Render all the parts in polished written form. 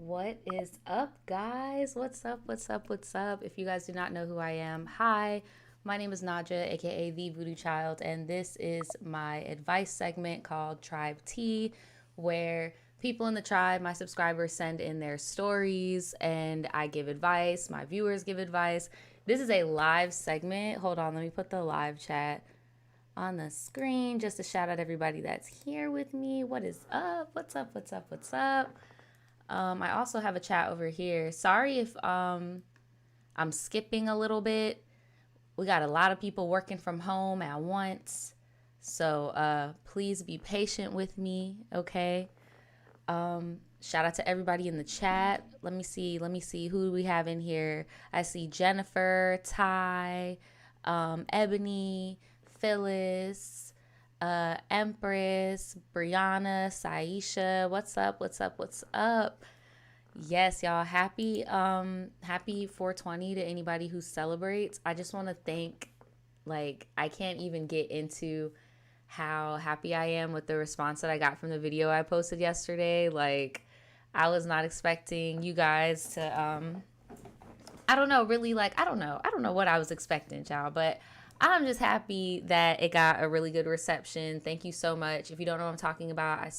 What is up, guys? What's up? What's up? What's up? If you guys do not know who I am, hi, my name is Nadja, aka The VoodooChild, and this is my advice segment called tribetea, where people in the tribe, my subscribers, send in their stories and I give advice. My viewers give advice. This is a live segment. Hold on, let me put the live chat on the screen just to shout out everybody that's here with me. What is up? What's up? What's up? What's up? I also have a chat over here. Sorry if I'm skipping a little bit. We got a lot of people working from home at once. So please be patient with me, okay? Shout out to everybody in the chat. Let me see who do we have in here. I see Jennifer, Ty, Ebony, Phyllis, Empress, Brianna, Saisha. What's up? What's up? What's up? Yes, y'all. Happy 420 to anybody who celebrates. I just want to thank, I can't even get into how happy I am with the response that I got from the video I posted yesterday. I was not expecting you guys to I don't know, really, I don't know what I was expecting, y'all, but I'm just happy that it got a really good reception. Thank you so much. If you don't know what I'm talking about, I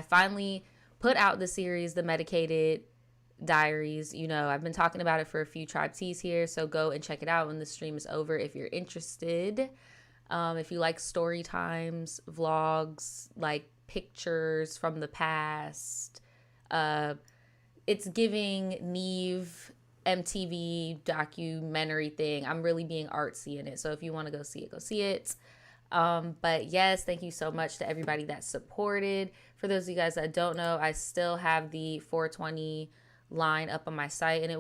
finally put out the series, The Medicated Diaries. You know, I've been talking about it for a few tribeteas here, so go and check it out when the stream is over if you're interested. If you like story times, vlogs, pictures from the past, it's giving Neve MTV documentary thing. I'm really being artsy in it. So if you want to go see it, go see it. But yes, thank you so much to everybody that supported. For those of you guys that don't know, I still have the 420 line up on my site, and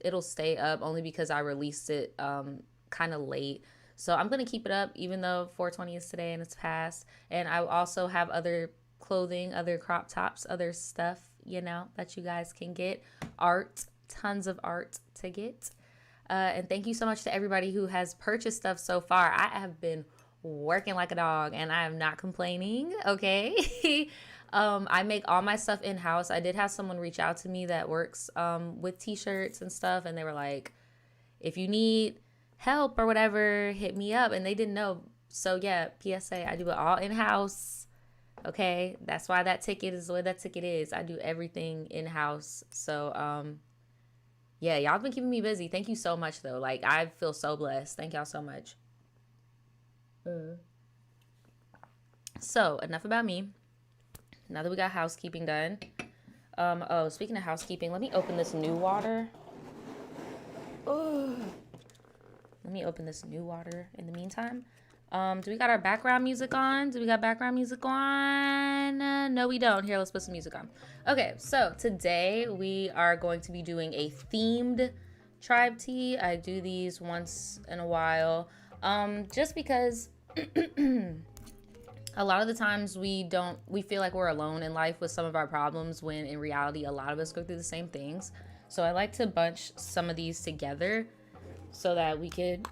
it'll stay up only because I released it kind of late. So I'm going to keep it up even though 420 is today and it's past. And I also have other clothing, other crop tops, other stuff, that you guys can get. Art, tons of art to get. And thank you so much to everybody who has purchased stuff so far. I have been working like a dog and I am not complaining, okay? I make all my stuff in-house. I did have someone reach out to me that works with t-shirts and stuff, and they were like, if you need help or whatever, hit me up. And they didn't know. So yeah, PSA, I do it all in-house. Okay, that's why that ticket is the way that ticket is. I do everything in-house. So yeah, y'all been keeping me busy. Thank you so much though. I feel so blessed. Thank y'all so much. So enough about me. Now that we got housekeeping done. Oh, speaking of housekeeping, let me open this new water. Let me open this new water in the meantime. Do we got our background music on? Do we got background music on? No, we don't. Here, let's put some music on. Okay, so today we are going to be doing a themed tribetea. I do these once in a while. Just because a lot of the times we feel like we're alone in life with some of our problems, when in reality a lot of us go through the same things. So I like to bunch some of these together so that we could,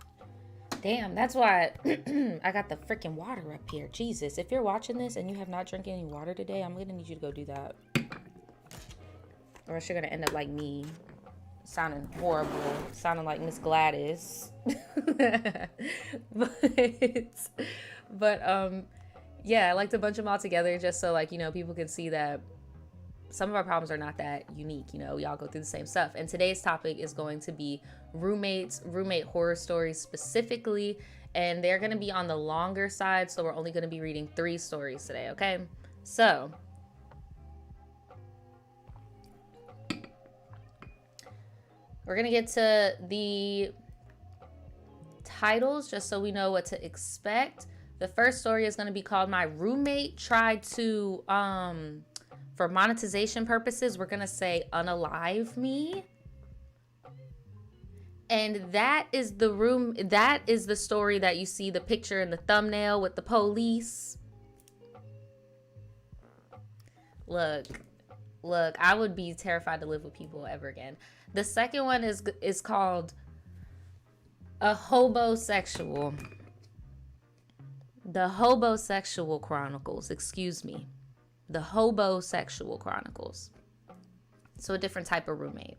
damn, that's why I got the freaking water up here. Jesus, if you're watching this and you have not drank any water today, I'm gonna need you to go do that, or else you're gonna end up like me, sounding horrible, sounding like Miss Gladys. but yeah, I like to bunch them all together just so people can see that some of our problems are not that unique. We all go through the same stuff. And today's topic is going to be roommate horror stories specifically, and they're going to be on the longer side, so we're only going to be reading 3 stories today, okay? So we're going to get to the titles just so we know what to expect. The first story is going to be called My Roommate Tried to for monetization purposes, we're going to say unalive me. And that is the story that you see the picture in the thumbnail with the police. Look, I would be terrified to live with people ever again. The second one is called A Hobosexual. The Hobosexual Chronicles, excuse me. The Hobosexual Chronicles. So a different type of roommate.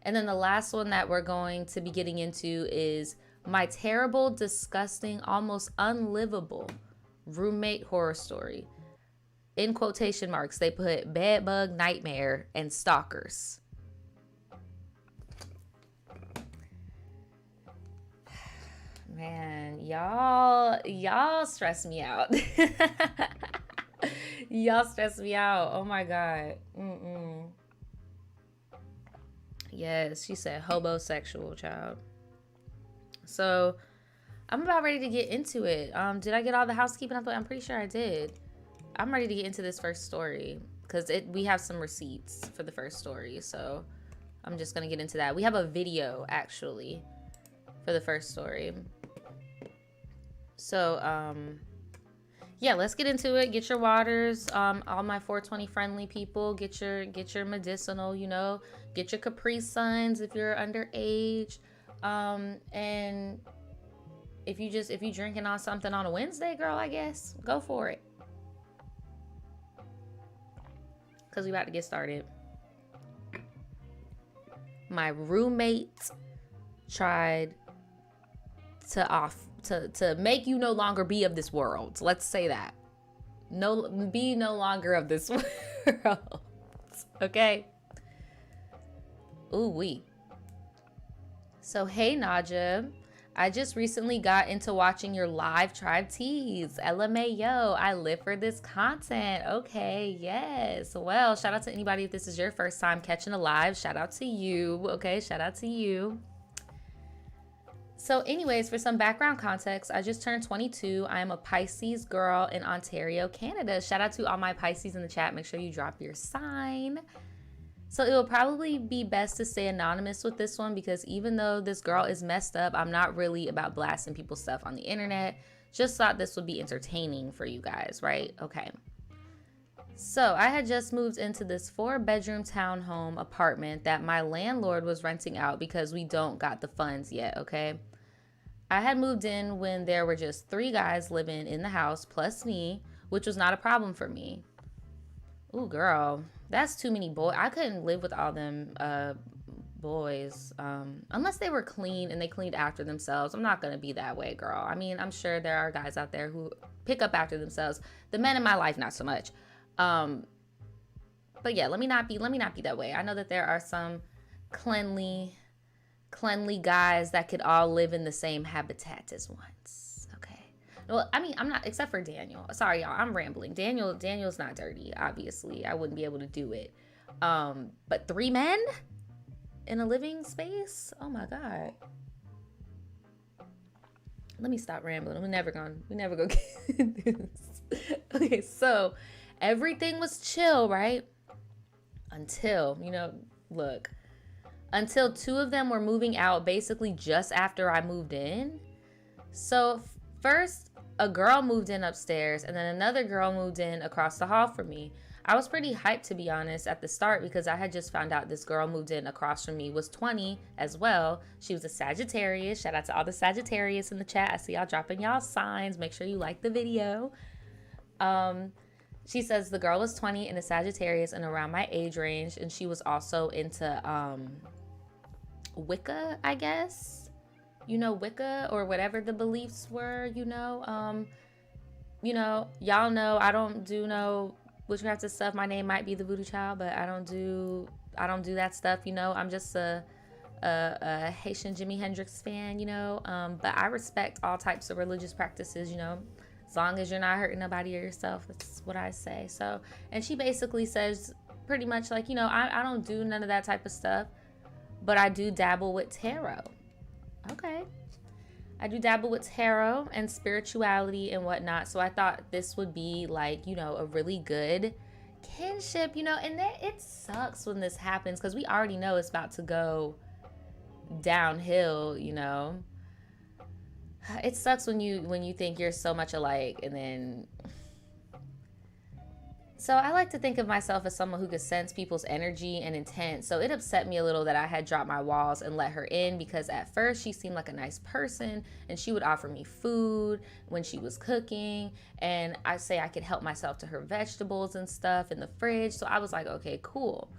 And then the last one that we're going to be getting into is my terrible, disgusting, almost unlivable roommate horror story. In quotation marks, they put bed bug, nightmare, and stalkers. Man, y'all stress me out. Y'all stress me out. Oh my God. Yes, she said hobosexual, child. So I'm about ready to get into it. Did I get all the housekeeping out the way? I'm pretty sure I did. I'm ready to get into this first story because we have some receipts for the first story. So I'm just gonna get into that. We have a video actually for the first story. So yeah, let's get into it. Get your waters. All my 420 friendly people, get your medicinal, you know, get your Capri Suns if you're underage. And if you drinking on something on a Wednesday, girl, I guess go for it. Cause we about to get started. My roommate tried to make you no longer be of this world. Let's say that. Be no longer of this world. Okay? Ooh wee. So hey Nadja, I just recently got into watching your live tribe teas. LMAO, I live for this content. Okay, yes. Well, shout out to anybody if this is your first time catching a live. Shout out to you. Okay, shout out to you. So anyways, for some background context, I just turned 22. I am a Pisces girl in Ontario, Canada. Shout out to all my Pisces in the chat. Make sure you drop your sign. So it will probably be best to stay anonymous with this one because even though this girl is messed up, I'm not really about blasting people's stuff on the internet. Just thought this would be entertaining for you guys, right? Okay. So I had just moved into this 4-bedroom townhome apartment that my landlord was renting out because we don't got the funds yet, okay? I had moved in when there were just 3 guys living in the house plus me, which was not a problem for me. Ooh, girl, that's too many boys. I couldn't live with all them boys unless they were clean and they cleaned after themselves. I'm not gonna be that way, girl. I mean, I'm sure there are guys out there who pick up after themselves. The men in my life, not so much. But yeah, let me not be that way. I know that there are some cleanly guys that could all live in the same habitat as once. Okay. Well, I mean, I'm not, except for Daniel. Sorry, y'all, I'm rambling. Daniel's not dirty, obviously. I wouldn't be able to do it. But 3 men in a living space? Oh my God. Let me stop rambling. We're never gonna get this. Okay, so everything was chill, right? Until, until 2 of them were moving out basically just after I moved in. So first, a girl moved in upstairs and then another girl moved in across the hall from me. I was pretty hyped, to be honest, at the start because I had just found out this girl moved in across from me was 20 as well. She was a Sagittarius. Shout out to all the Sagittarius in the chat. I see y'all dropping y'all signs. Make sure you like the video. She says the girl was 20 and a Sagittarius and around my age range, and she was also into Wicca, I guess. Wicca or whatever the beliefs were, y'all know I don't do no witchcraft and stuff. My name might be the Voodoo Child, but I don't do that stuff, I'm just a Haitian Jimi Hendrix fan, but I respect all types of religious practices, as long as you're not hurting nobody or yourself. That's what I say. So, and she basically says pretty much like, I don't do none of that type of stuff, but I do dabble with tarot. Okay. I do dabble with tarot and spirituality and whatnot. So I thought this would be like, a really good kinship, and it sucks when this happens because we already know it's about to go downhill, It sucks when you think you're so much alike and then... So I like to think of myself as someone who could sense people's energy and intent. So it upset me a little that I had dropped my walls and let her in because at first she seemed like a nice person and she would offer me food when she was cooking. And I say I could help myself to her vegetables and stuff in the fridge. So I was like, okay, cool.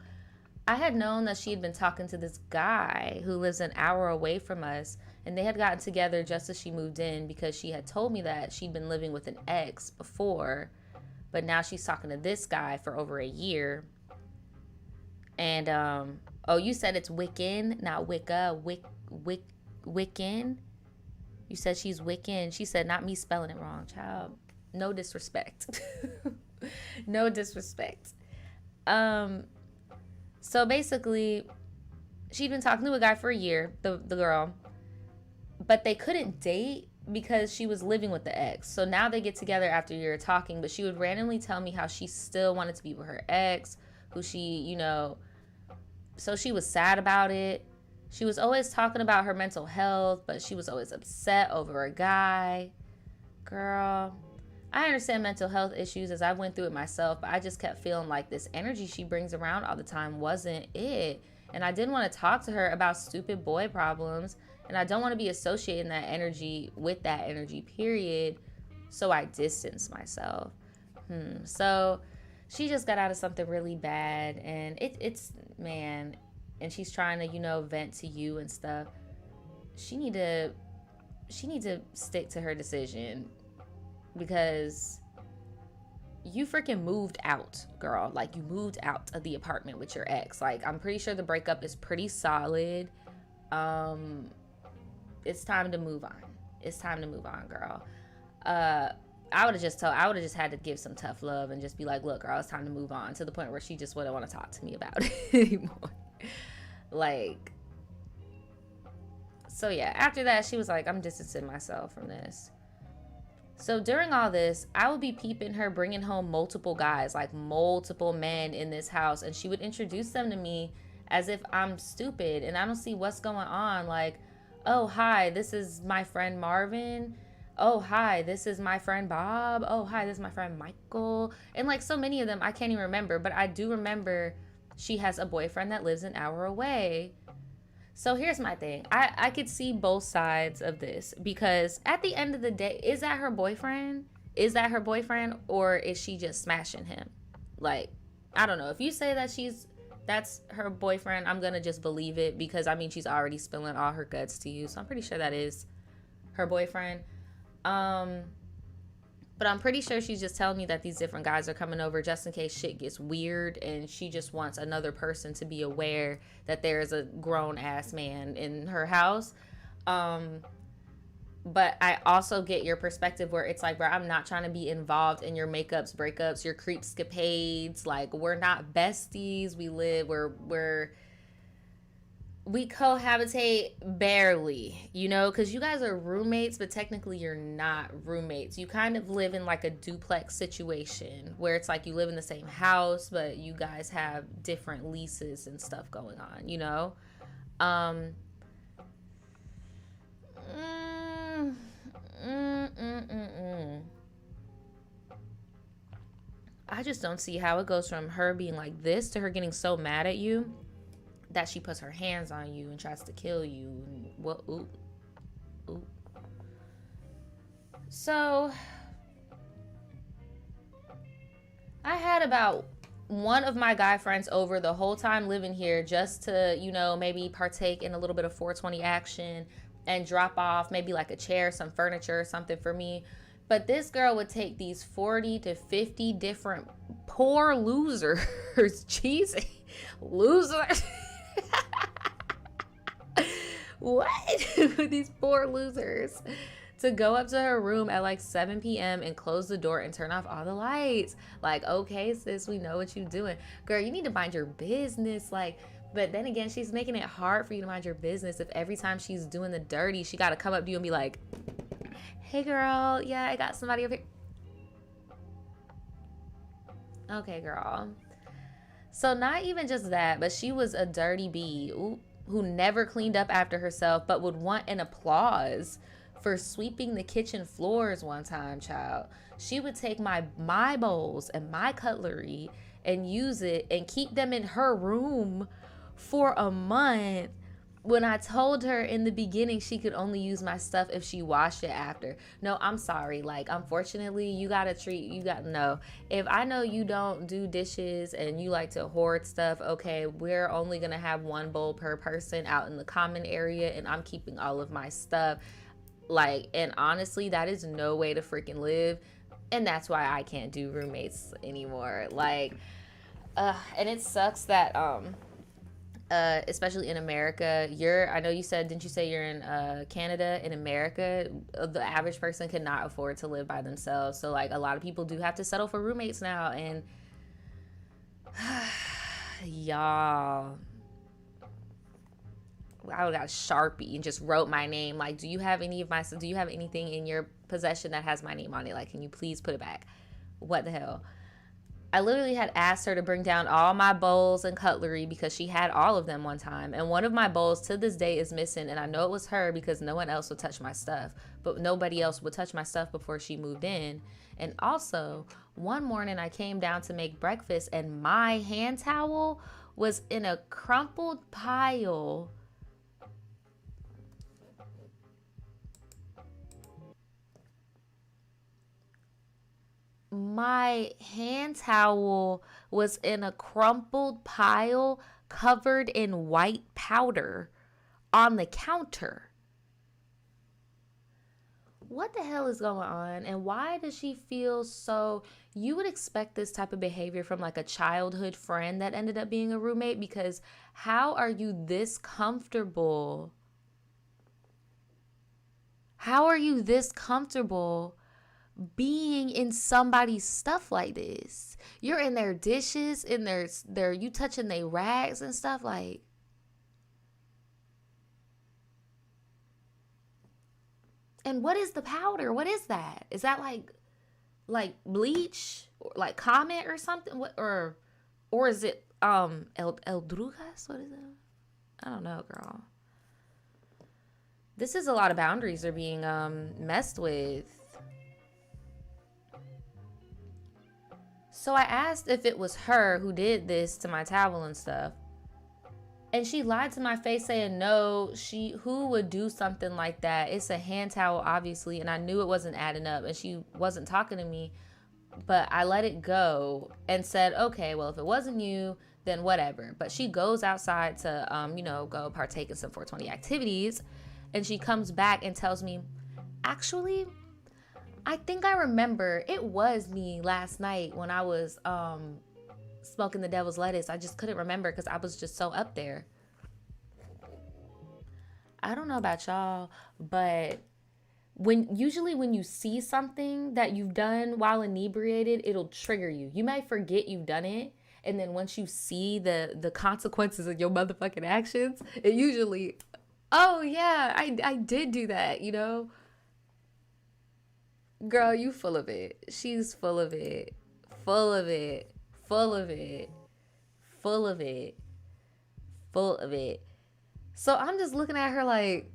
I had known that she had been talking to this guy who lives an hour away from us, and they had gotten together just as she moved in because she had told me that she'd been living with an ex before, but now she's talking to this guy for over a year. And oh, you said it's Wiccan, not Wicca. Wiccan. You said she's Wiccan. She said not me spelling it wrong, child. No disrespect. No disrespect. So basically, she'd been talking to a guy for a year, the girl, but they couldn't date because she was living with the ex. So now they get together after a year of talking, but she would randomly tell me how she still wanted to be with her ex, who she, so she was sad about it. She was always talking about her mental health, but she was always upset over a guy. Girl, I understand mental health issues as I went through it myself, but I just kept feeling like this energy she brings around all the time wasn't it. And I didn't want to talk to her about stupid boy problems, and I don't want to be associating that energy with that energy, period. So I distanced myself. So she just got out of something really bad, and it's man, and she's trying to, vent to you and stuff. She need to stick to her decision, because you freaking moved out, girl. Like, you moved out of the apartment with your ex. Like, I'm pretty sure the breakup is pretty solid. It's time to move on. It's time to move on, girl. I would have just had to give some tough love and just be like, look, girl, it's time to move on, to the point where she just wouldn't want to talk to me about it anymore. Like, so yeah, after that, she was like, I'm distancing myself from this. So during all this, I would be peeping her bringing home multiple guys, like multiple men in this house, and she would introduce them to me as if I'm stupid and I don't see what's going on. Like, oh, hi, this is my friend Marvin. Oh, hi, this is my friend Bob. Oh, hi, this is my friend Michael. And like so many of them, I can't even remember, but I do remember she has a boyfriend that lives an hour away. So here's my thing. I could see both sides of this, because at the end of the day, is that her boyfriend? Is that her boyfriend, or is she just smashing him? Like, I don't know. If you say that that's her boyfriend, I'm going to just believe it, because I mean, she's already spilling all her guts to you. So I'm pretty sure that is her boyfriend. But I'm pretty sure she's just telling me that these different guys are coming over just in case shit gets weird, and she just wants another person to be aware that there is a grown-ass man in her house. But I also get your perspective where it's like, bro, I'm not trying to be involved in your makeups, breakups, your creepscapades. Like, we're not besties. We cohabitate barely, because you guys are roommates, but technically you're not roommates. You kind of live in like a duplex situation where it's like you live in the same house, but you guys have different leases and stuff going on, I just don't see how it goes from her being like this to her getting so mad at you that she puts her hands on you and tries to kill you. And ooh. So I had about one of my guy friends over the whole time living here just to, maybe partake in a little bit of 420 action and drop off maybe like a chair, some furniture or something for me. But this girl would take these 40 to 50 different poor losers, cheesy losers. What? These poor losers, to go up to her room at like 7 p.m. and close the door and turn off all the lights. Like, okay, sis, we know what you're doing. Girl, you need to mind your business. Like, but then again, she's making it hard for you to mind your business if every time she's doing the dirty, she got to come up to you and be like, hey, girl, yeah, I got somebody over here. Okay, girl. So not even just that, but she was a dirty bee who never cleaned up after herself, but would want an applause for sweeping the kitchen floors one time, child. She would take my bowls and my cutlery and use it and keep them in her room for a month when I told her in the beginning she could only use my stuff if she washed it after. No, I'm sorry. Like, unfortunately, you gotta no. If I know you don't do dishes and you like to hoard stuff, okay, we're only gonna have one bowl per person out in the common area, and I'm keeping all of my stuff. Like, and honestly, that is no way to freaking live. And that's why I can't do roommates anymore. Like, and it sucks that, especially in America, I know you said, didn't you say you're in Canada? In America, the average person cannot afford to live by themselves. So, like, a lot of people do have to settle for roommates now. And, y'all, I got a Sharpie and just wrote my name. Like, do you have anything in your possession that has my name on it? Like, can you please put it back? What the hell? I literally had asked her to bring down all my bowls and cutlery because she had all of them one time. And one of my bowls to this day is missing. And I know it was her because no one else would touch my stuff. But nobody else would touch my stuff before she moved in. And also, one morning I came down to make breakfast and my hand towel was in a crumpled pile. My hand towel was in a crumpled pile covered in white powder on the counter. What the hell is going on? And why does she feel so... You would expect this type of behavior from like a childhood friend that ended up being a roommate, because how are you this comfortable? How are you this comfortable being in somebody's stuff like this? You're in their dishes, in their you touching their rags and stuff. Like, and what is the powder? What is that? Is that like bleach or like Comet or something? What, or is it El Drugas? What is it? I don't know, girl. This is a lot of boundaries are being messed with. So I asked if it was her who did this to my towel and stuff. And she lied to my face saying, no, who would do something like that? It's a hand towel, obviously. And I knew it wasn't adding up and she wasn't talking to me. But I let it go and said, okay, well, if it wasn't you, then whatever. But she goes outside to, go partake in some 420 activities. And she comes back and tells me, actually, I think I remember it was me last night when I was smoking the devil's lettuce. I just couldn't remember because I was just so up there. I don't know about y'all, but usually when you see something that you've done while inebriated, it'll trigger you. You might forget you've done it, and then once you see the consequences of your motherfucking actions, it usually, oh yeah, I did do that, Girl, you full of it. She's full of it. Full of it. Full of it. Full of it. Full of it. So I'm just looking at her like...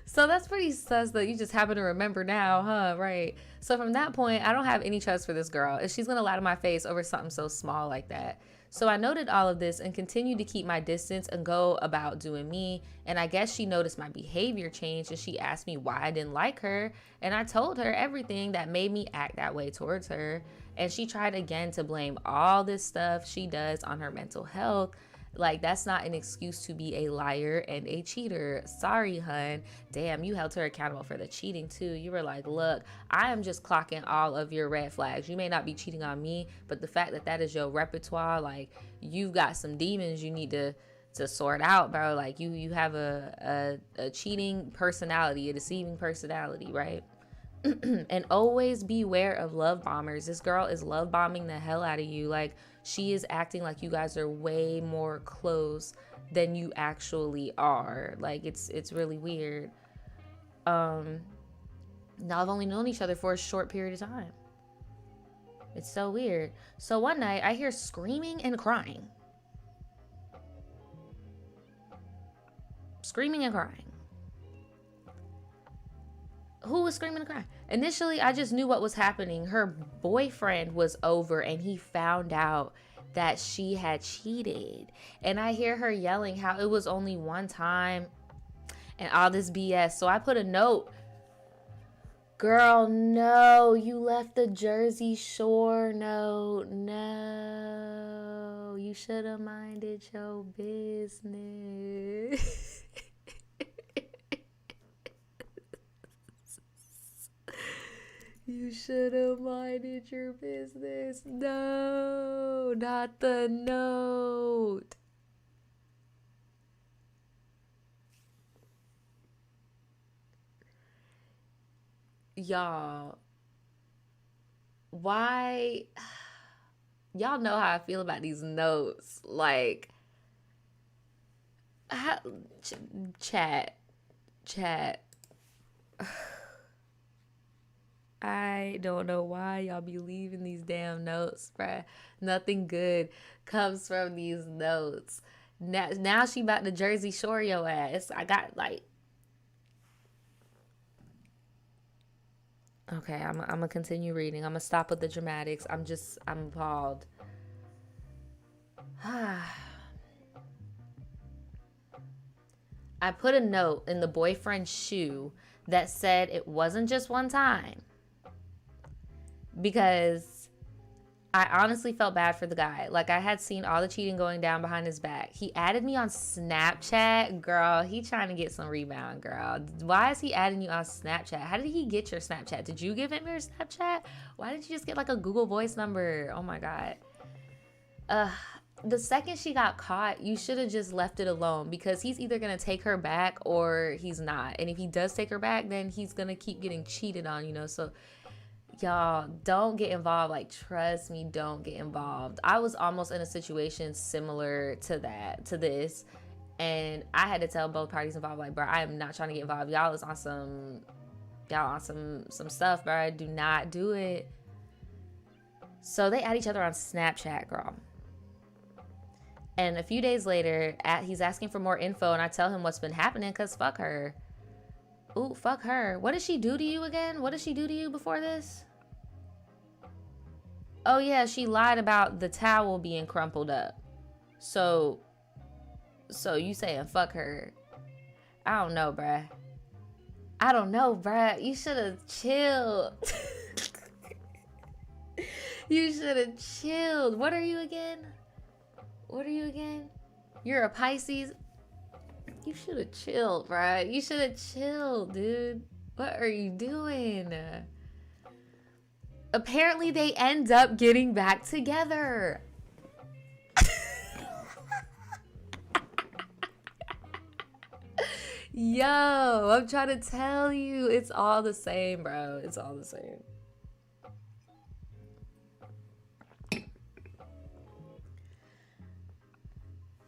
So that's pretty sus that you just happen to remember now, huh? Right. So from that point, I don't have any trust for this girl. If she's going to lie to my face over something so small like that. So I noted all of this and continued to keep my distance and go about doing me. And I guess she noticed my behavior change and she asked me why I didn't like her. And I told her everything that made me act that way towards her. And she tried again to blame all this stuff she does on her mental health. Like, that's not an excuse to be a liar and a cheater. Sorry, hun. Damn, you held her accountable for the cheating too. You were like, look, I am just clocking all of your red flags. You may not be cheating on me, but the fact that that is your repertoire, like, you've got some demons you need to sort out, bro. Like, you have a cheating personality, a deceiving personality, right? And always beware of love bombers. This girl is love bombing the hell out of you. Like, she is acting like you guys are way more close than you actually are. Like, it's really weird. Now I've only known each other for a short period of time. It's so weird. So one night I hear screaming and crying. Screaming and crying. Who was screaming and crying? Initially, I just knew what was happening. Her boyfriend was over and he found out that she had cheated. And I hear her yelling how it was only one time and all this BS. So I put a note. Girl, no, you left the Jersey Shore note. No, you should have minded your business. You should have minded your business. No, not the note. Y'all, why? Y'all know how I feel about these notes. Like, how, chat. I don't know why y'all be leaving these damn notes, bruh. Nothing good comes from these notes. Now she about to Jersey Shore your ass. I got like... Okay, I'm gonna continue reading. I'm gonna stop with the dramatics. I'm appalled. I put a note in the boyfriend's shoe that said it wasn't just one time. Because I honestly felt bad for the guy. Like, I had seen all the cheating going down behind his back. He added me on Snapchat. Girl, he trying to get some rebound, girl. Why is he adding you on Snapchat? How did he get your Snapchat? Did you give him your Snapchat? Why did you just get like a Google Voice number? Oh my God. The second she got caught, you should have just left it alone, because he's either going to take her back or he's not. And if he does take her back, then he's going to keep getting cheated on, you know? So y'all, don't get involved. Like, trust me, don't get involved. I was almost in a situation similar to this. And I had to tell both parties involved, like, bro, I am not trying to get involved. Y'all on some stuff, bro. Do not do it. So they add each other on Snapchat, girl. And a few days later, he's asking for more info, and I tell him what's been happening, because fuck her. Ooh, fuck her. What did she do to you again? What did she do to you before this? Oh, yeah, she lied about the towel being crumpled up. So you saying fuck her. I don't know, bruh. You should have chilled. You should have chilled. What are you again? You're a Pisces? You should have chilled, bruh. You should have chilled, dude. What are you doing? Apparently, they end up getting back together. Yo, I'm trying to tell you. It's all the same, bro. It's all the same.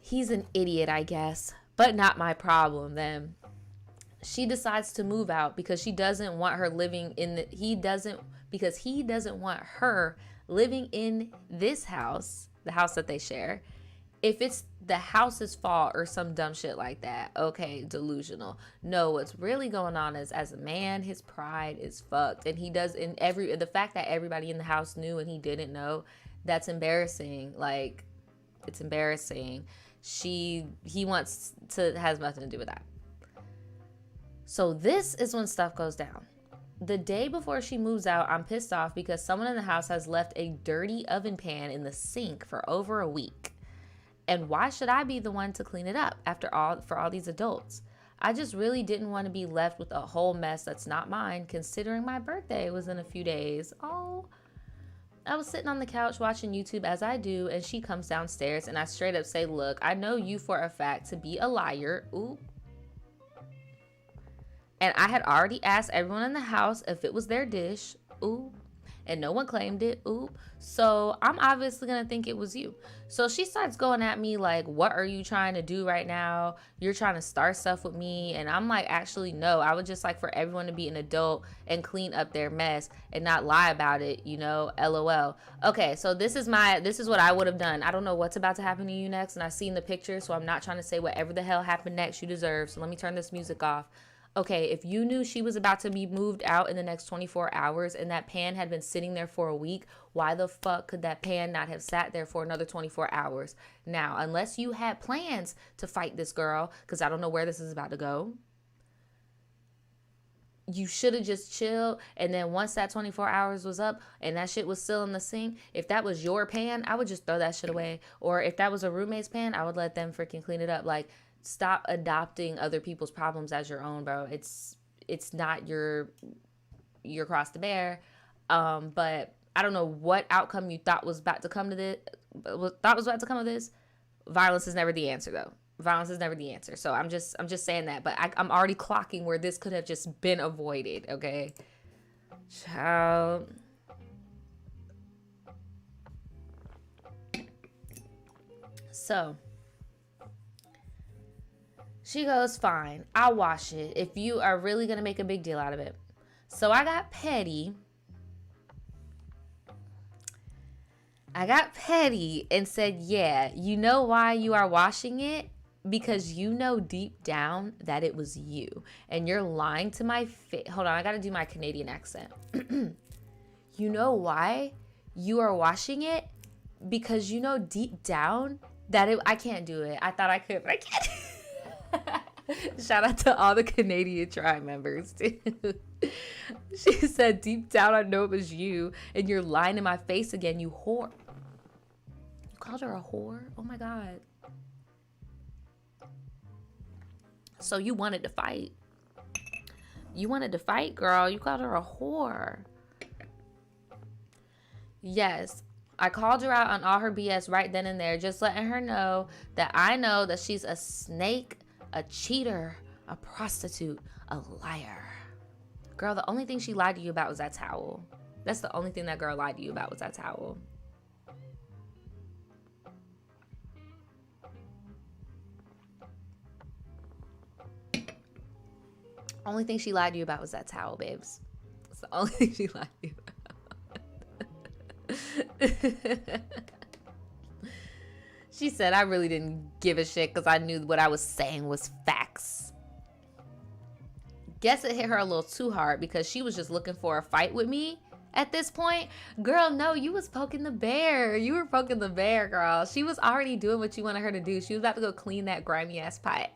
He's an idiot, I guess. But not my problem then. She decides to move out because he doesn't want her living in because he doesn't want her living in this house, the house that they share. If it's the house's fault or some dumb shit like that, okay, delusional. No, what's really going on is, as a man, his pride is fucked. And the fact that everybody in the house knew and he didn't know, that's embarrassing. Like, it's embarrassing. He has nothing to do with that. So this is when stuff goes down. The day before she moves out, I'm pissed off because someone in the house has left a dirty oven pan in the sink for over a week. And why should I be the one to clean it up for all these adults? I just really didn't want to be left with a whole mess that's not mine, considering my birthday was in a few days. Oh, I was sitting on the couch watching YouTube as I do, and she comes downstairs and I straight up say, look, I know you for a fact to be a liar. Ooh. And I had already asked everyone in the house if it was their dish. Ooh. And no one claimed it. Ooh. So I'm obviously going to think it was you. So she starts going at me like, what are you trying to do right now? You're trying to start stuff with me. And I'm like, actually, no. I would just like for everyone to be an adult and clean up their mess and not lie about it, you know, LOL. Okay, so this is what I would have done. I don't know what's about to happen to you next. And I've seen the picture, so I'm not trying to say whatever the hell happened next you deserve. So let me turn this music off. Okay, if you knew she was about to be moved out in the next 24 hours and that pan had been sitting there for a week, why the fuck could that pan not have sat there for another 24 hours? Now, unless you had plans to fight this girl, because I don't know where this is about to go, you should have just chilled. And then once that 24 hours was up and that shit was still in the sink, if that was your pan, I would just throw that shit away. Or if that was a roommate's pan, I would let them freaking clean it up. Like, stop adopting other people's problems as your own, bro. It's not your cross to bear. But I don't know what outcome you thought was about to come to this. Violence is never the answer, though. Violence is never the answer. So I'm just saying that. But I'm already clocking where this could have just been avoided. Okay, child. So she goes, fine, I'll wash it if you are really going to make a big deal out of it. So I got petty. And said, yeah, you know why you are washing it? Because you know deep down that it was you. And you're lying to my face. Hold on, I got to do my Canadian accent. You know why you are washing it? Because you know deep down that I can't do it. I thought I could, but I can't. Shout out to all the Canadian tribe members, too. She said, deep down, I know it was you, and you're lying in my face again, you whore. You called her a whore? Oh, my God. So you wanted to fight. You wanted to fight, girl. You called her a whore. Yes. I called her out on all her BS right then and there, just letting her know that I know that she's a snake, a cheater, a prostitute, a liar. Girl, the only thing she lied to you about was that towel. That's the only thing that girl lied to you about was that towel. Only thing she lied to you about was that towel, babes. That's the only thing she lied to you about. She said, I really didn't give a shit because I knew what I was saying was facts. Guess it hit her a little too hard because she was just looking for a fight with me at this point. Girl, no, you was poking the bear. You were poking the bear, girl. She was already doing what you wanted her to do. She was about to go clean that grimy ass pot.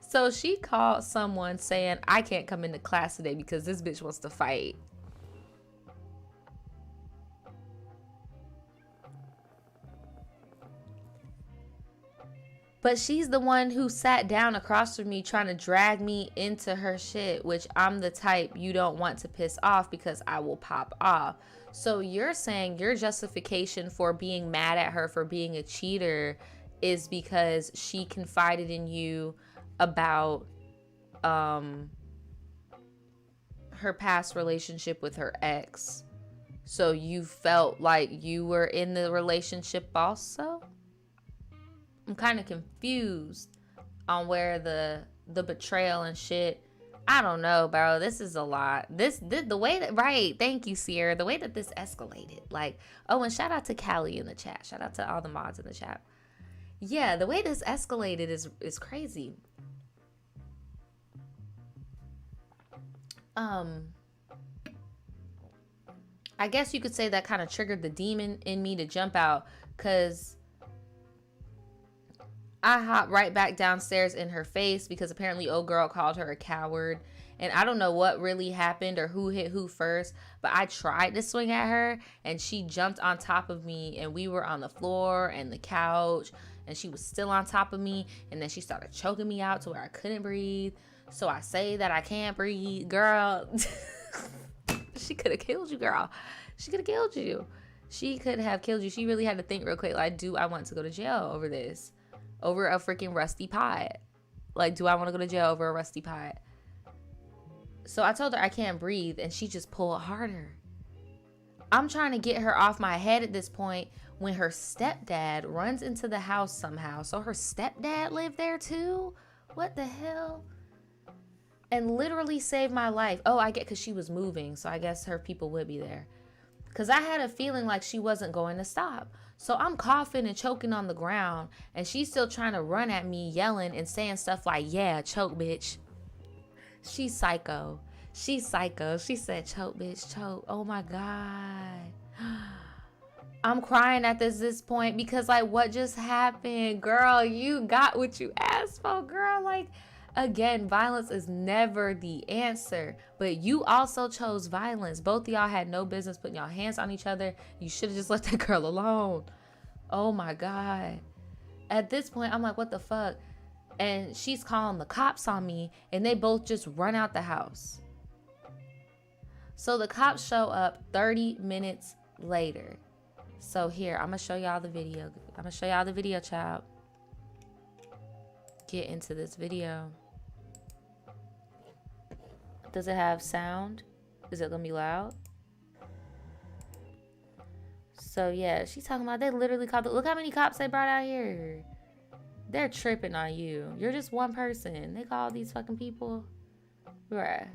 So she called someone saying, I can't come into class today because this bitch wants to fight. But she's the one who sat down across from me trying to drag me into her shit, which I'm the type you don't want to piss off because I will pop off. So you're saying your justification for being mad at her for being a cheater is because she confided in you about her past relationship with her ex. So you felt like you were in the relationship also? I'm kind of confused on where the betrayal and shit. I don't know, bro. This is a lot. The way that, right. Thank you, Sierra. The way that this escalated. Like, oh, and shout out to Callie in the chat. Shout out to all the mods in the chat. Yeah, the way this escalated is crazy. I guess you could say that kind of triggered the demon in me to jump out, because I hopped right back downstairs in her face because apparently old girl called her a coward. And I don't know what really happened or who hit who first, but I tried to swing at her and she jumped on top of me and we were on the floor and the couch and she was still on top of me, and then she started choking me out to where I couldn't breathe. So I say that I can't breathe. Girl, she could have killed you, girl. She could have killed you. She could have killed you. She really had to think real quick, like, do I want to go to jail over this? Over a freaking rusty pot? Like, do I want to go to jail over a rusty pot? So I told her I can't breathe, and she just pulled harder. I'm trying to get her off my head at this point when her stepdad runs into the house somehow. So her stepdad lived there too? What the hell? And literally saved my life. Oh, I get, because she was moving, so I guess her people would be there. Because I had a feeling like she wasn't going to stop. So I'm coughing and choking on the ground, and she's still trying to run at me, yelling and saying stuff like, yeah, choke, bitch. She's psycho. She's psycho. She said, choke, bitch, choke. Oh my God. I'm crying at this point because, like, what just happened? Girl, you got what you asked for, girl. Like, again, violence is never the answer. But you also chose violence. Both of y'all had no business putting y'all hands on each other. You should have just let that girl alone. Oh my God. At this point, I'm like, what the fuck? And she's calling the cops on me, and they both just run out the house. So the cops show up 30 minutes later. So here, I'm gonna show y'all the video. I'm gonna show y'all the video, child. Get into this video. Does it have sound? Is it gonna be loud? So yeah, she's talking about they literally called. Look how many cops they brought out here. They're tripping on you. You're just one person. They call these fucking people. Bruh.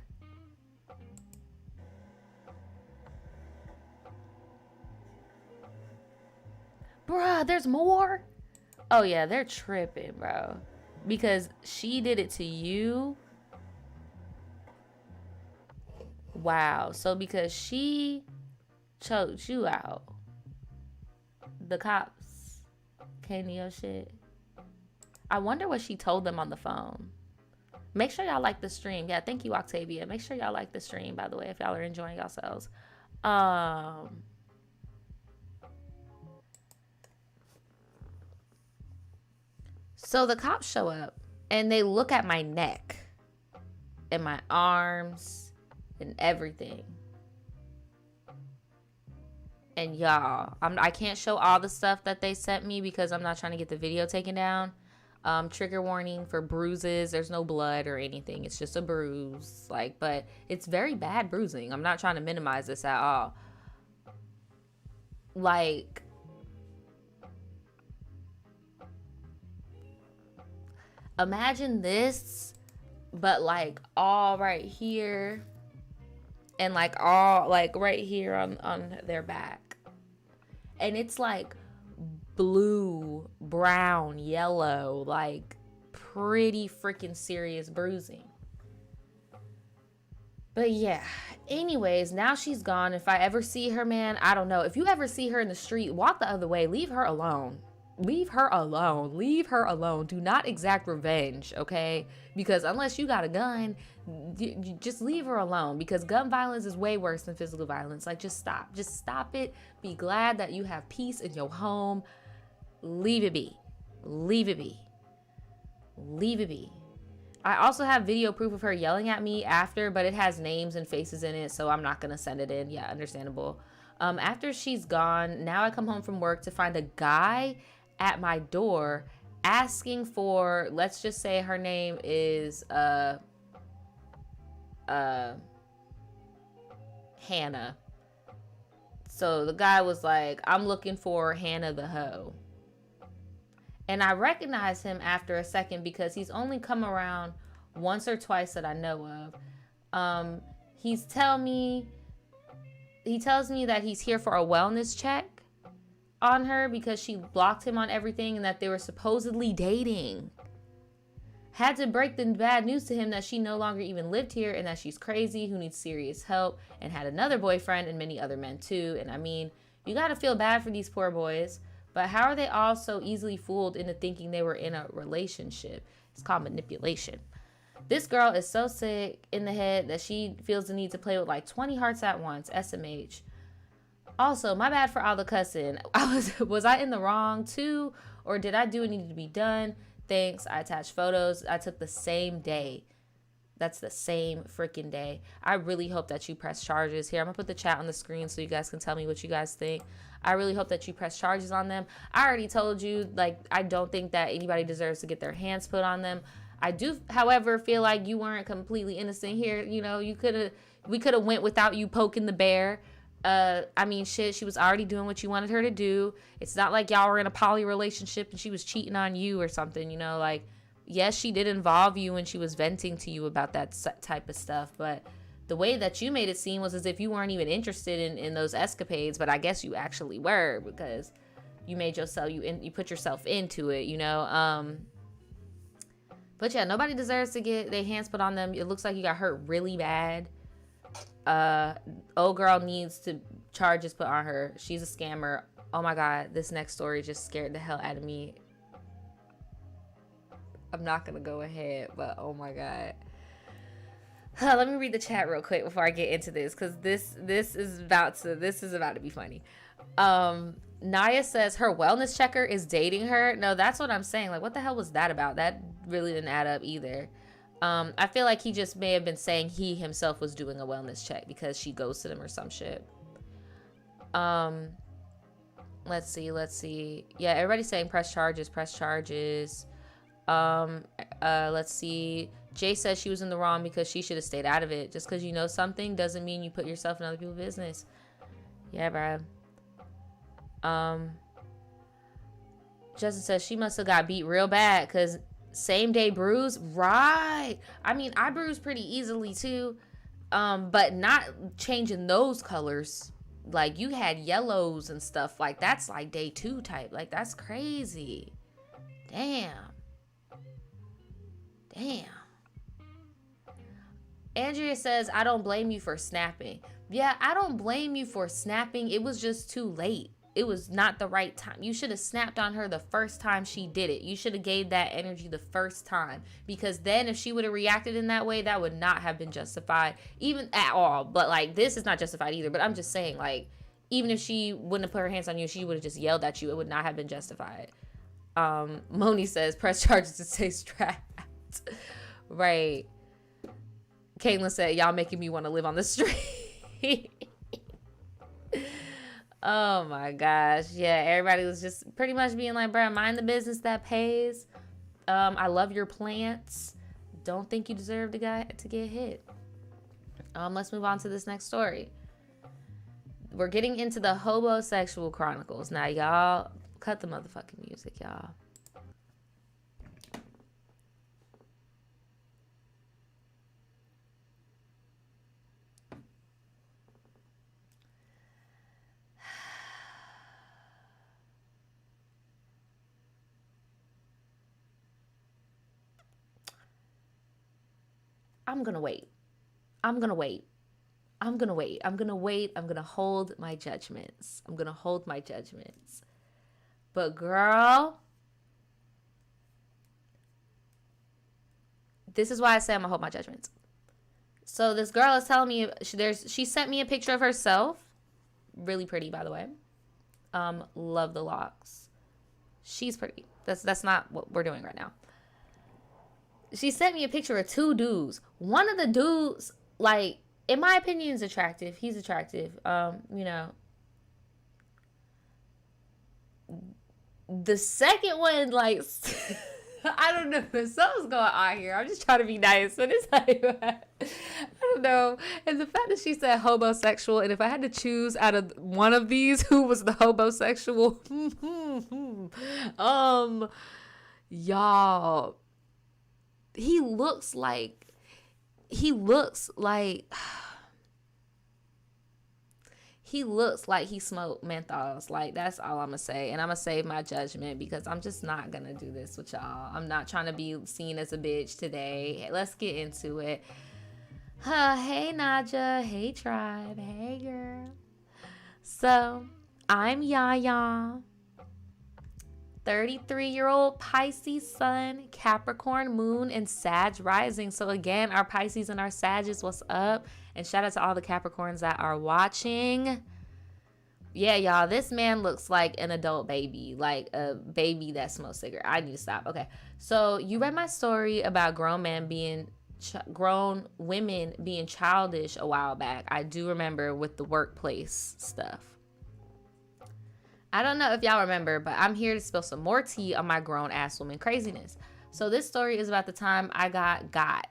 Bruh, there's more? Oh yeah, they're tripping, bro. Because she did it to you. Wow. So because she choked you out, the cops came to your shit. I wonder what she told them on the phone. Make sure y'all like the stream. Yeah, thank you, Octavia. Make sure y'all like the stream, by the way, if y'all are enjoying yourselves. So the cops show up and they look at my neck and my arms and everything. And y'all, I can't show all the stuff that they sent me because I'm not trying to get the video taken down. Trigger warning for bruises. There's no blood or anything. It's just a bruise. Like, but it's very bad bruising. I'm not trying to minimize this at all. Like, imagine this, but like all right here and like all like right here on their back. And it's like blue, brown, yellow, like pretty freaking serious bruising. But yeah, anyways, now she's gone. If I ever see her, man, I don't know. If you ever see her in the street, walk the other way. Leave her alone. Leave her alone. Leave her alone. Do not exact revenge, okay? Because unless you got a gun, just leave her alone. Because gun violence is way worse than physical violence. Like, just stop. Just stop it. Be glad that you have peace in your home. Leave it be. Leave it be. Leave it be. I also have video proof of her yelling at me after, but it has names and faces in it, so I'm not going to send it in. Yeah, understandable. After she's gone, now I come home from work to find a guy at my door asking for, let's just say her name is Hannah. So the guy was like, I'm looking for Hannah the hoe. And I recognize him after a second because he's only come around once or twice that I know of. He tells me that he's here for a wellness check on her because she blocked him on everything and that they were supposedly dating. Had to break the bad news to him that she no longer even lived here and that she's crazy, who needs serious help, and had another boyfriend and many other men too. And I mean, you gotta feel bad for these poor boys, but how are they all so easily fooled into thinking they were in a relationship? It's called manipulation. This girl is so sick in the head that she feels the need to play with like 20 hearts at once. SMH. Also, my bad for all the cussing. Was I in the wrong too? Or did I do what needed to be done? Thanks. I attached photos I took the same day. That's the same freaking day. I really hope that you press charges. Here, I'm going to put the chat on the screen so you guys can tell me what you guys think. I really hope that you press charges on them. I already told you, like, I don't think that anybody deserves to get their hands put on them. I do, however, feel like you weren't completely innocent here. You know, we could have went without you poking the bear. I mean, shit, she was already doing what you wanted her to do. It's not like y'all were in a poly relationship and she was cheating on you or something, you know, like, yes, she did involve you when she was venting to you about that type of stuff, but the way that you made it seem was as if you weren't even interested in those escapades, but I guess you actually were because you made yourself, you put yourself into it, you know. But yeah, nobody deserves to get their hands put on them. It looks like you got hurt really bad. Old girl needs to charges put on her. She's a scammer. Oh my God, this next story just scared the hell out of me. I'm not gonna go ahead, but oh my God. Let me read the chat real quick before I get into this, because this is about to be funny. Naya says her wellness checker is dating her. No, that's what I'm saying. Like, what the hell was that about? That really didn't add up either. I feel like he just may have been saying he himself was doing a wellness check because she ghosted him or some shit. Let's see. Yeah, everybody's saying press charges. Let's see. Jay says she was in the wrong because she should have stayed out of it. Just because you know something doesn't mean you put yourself in other people's business. Yeah, bro. Justin says she must have got beat real bad because same day bruise. Right. I mean, I bruise pretty easily too. But not changing those colors. Like, you had yellows and stuff. Like, that's like day 2 type. Like, that's crazy. Damn. Andrea says, I don't blame you for snapping. Yeah, I don't blame you for snapping. It was just too late. It was not the right time. You should have snapped on her the first time she did it. You should have gave that energy the first time. Because then if she would have reacted in that way, that would not have been justified. Even at all. But, like, this is not justified either. But I'm just saying, like, even if she wouldn't have put her hands on you, she would have just yelled at you. It would not have been justified. Moni says, press charges to stay strapped. Right. Caitlin said, y'all making me want to live on the street. Oh my gosh. Yeah, everybody was just pretty much being like, bruh, mind the business that pays. I love your plants. Don't think you deserve to get hit. Let's move on to this next story. We're getting into the Hobosexual Chronicles. Now, y'all, cut the motherfucking music, y'all. I'm gonna wait. I'm gonna hold my judgments. But girl, this is why I say I'm gonna hold my judgments. So this girl is telling me she sent me a picture of herself. Really pretty, by the way. Love the locks. She's pretty. That's not what we're doing right now. She sent me a picture of 2 dudes. One of the dudes, like, in my opinion, is attractive. He's attractive. You know. The second one, like, I don't know. Something's going on here. I'm just trying to be nice. But it's like, I don't know. And the fact that she said homosexual, and if I had to choose out of one of these who was the homosexual, y'all, he looks like he smoked menthols. Like, that's all I'm gonna say. And I'm gonna save my judgment because I'm just not gonna do this with y'all. I'm not trying to be seen as a bitch today. Let's get into it. Hey Nadja, hey tribe, hey girl. So I'm Yaya, 33-year-old Pisces sun, Capricorn moon, and Sag rising. So again, our Pisces and our Sages, what's up? And shout out to all the Capricorns that are watching. Yeah, y'all, this man looks like an adult baby, like a baby that smokes cigarettes. I need to stop. Okay, so you read my story about grown women being childish a while back. I do remember with the workplace stuff. I don't know if y'all remember, but I'm here to spill some more tea on my grown-ass woman craziness. So this story is about the time I got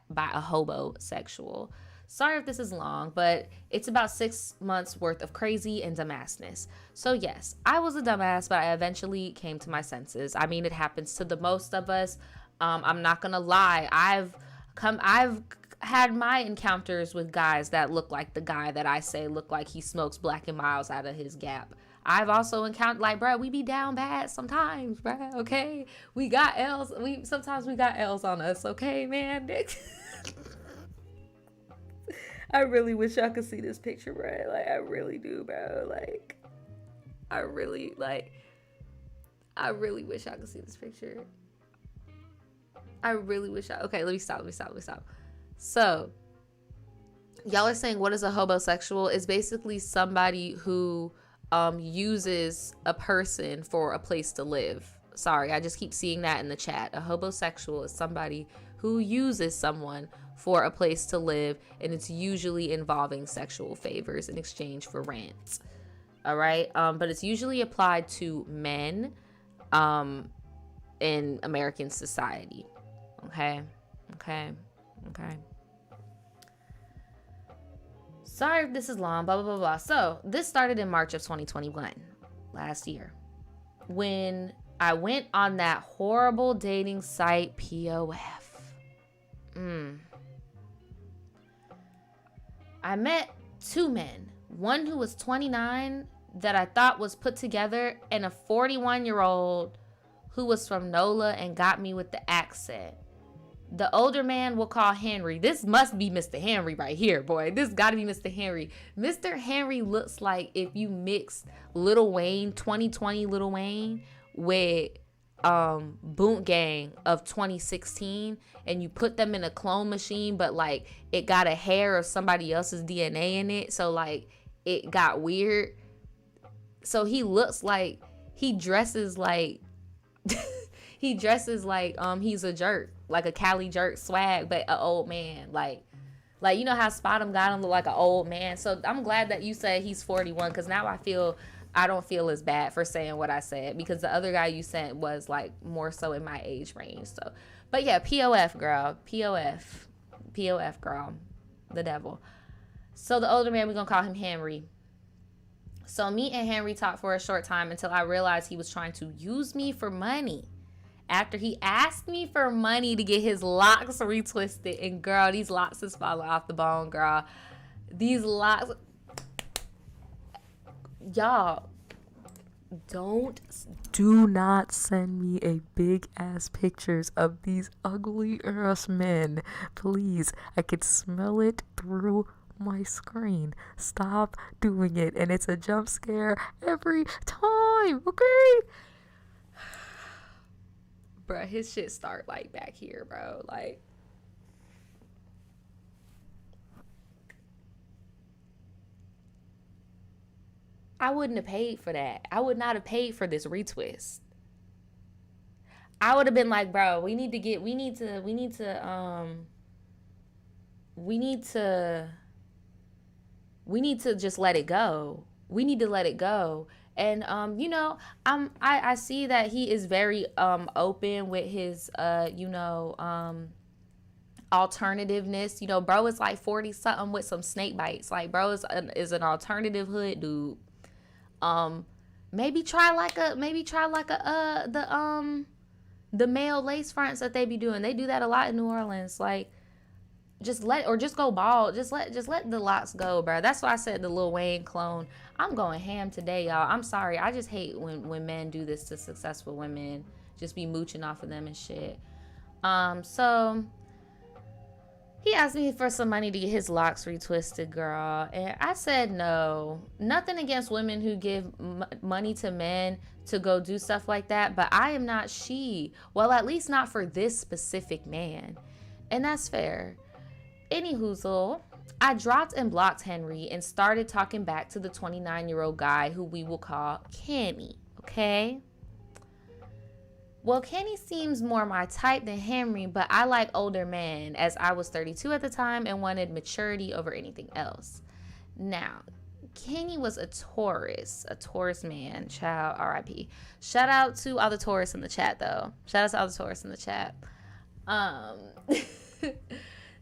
by a hobosexual. Sorry if this is long, but it's about 6 months worth of crazy and dumbassness. So yes, I was a dumbass, but I eventually came to my senses. I mean, it happens to the most of us. I'm not gonna lie. I've had my encounters with guys that look like the guy that I say look like he smokes Black and Miles out of his gap. I've also encountered, like, bro, we be down bad sometimes, bro, okay? We got L's. Sometimes we got L's on us, okay, man? I really wish y'all could see this picture, bro. Like, I really do, bro. Like, I really wish I could see this picture. I really wish okay, let me stop. So, y'all are saying, what is a hobosexual? It's basically somebody who uses a person for a place to live. Sorry, I just keep seeing that in the chat. A hobosexual is somebody who uses someone for a place to live, and it's usually involving sexual favors in exchange for rent. All right, but it's usually applied to men in American society. Okay. Sorry if this is long, blah, blah, blah, blah. So this started in March of 2021, last year, when I went on that horrible dating site, POF. I met two men, one who was 29 that I thought was put together, and a 41-year-old who was from NOLA and got me with the accent. The older man we'll call Henry. This must be Mr. Henry right here, boy. This gotta be Mr. Henry. Mr. Henry looks like if you mix Lil Wayne, 2020 Lil Wayne, with Boot Gang of 2016, and you put them in a clone machine, but like it got a hair of somebody else's DNA in it, so like it got weird. So he looks like, he dresses like he's a jerk, like a Cali jerk swag, but an old man. Like you know how Spot'em got him look like an old man. So I'm glad that you said he's 41, because now I don't feel as bad for saying what I said, because the other guy you sent was like more so in my age range. So, but yeah, POF girl, POF girl, the devil. So the older man, we're gonna call him Henry. So me and Henry talked for a short time until I realized he was trying to use me for money. After he asked me for money to get his locks retwisted, and girl, these locks is falling off the bone, girl. These locks, y'all, do not send me a big ass pictures of these ugly ass men, please. I could smell it through my screen. Stop doing it, and it's a jump scare every time, okay? Bruh, his shit start like back here, bro. Like, I wouldn't have paid for that. I would not have paid for this retwist. I would have been like, bro, we need to just let it go. We need to let it go. And you know, I see that he is very open with his alternativeness. You know, bro is like 40 something with some snake bites. Like, bro is an alternative hood dude. Maybe try like the male lace fronts that they be doing. They do that a lot in New Orleans. Like, just go bald. Just let the locks go, bro. That's why I said the Lil Wayne clone. I'm going ham today, y'all. I'm sorry. I just hate when men do this to successful women. Just be mooching off of them and shit. So he asked me for some money to get his locks retwisted, girl. And I said no. Nothing against women who give money to men to go do stuff like that. But I am not she. Well, at least not for this specific man. And that's fair. Anyhoozle, I dropped and blocked Henry and started talking back to the 29-year-old guy who we will call Kenny, okay? Well, Kenny seems more my type than Henry, but I like older men, as I was 32 at the time and wanted maturity over anything else. Now, Kenny was a Taurus man, child, RIP. Shout out to all the Taurus in the chat, though. Shout out to all the Taurus in the chat.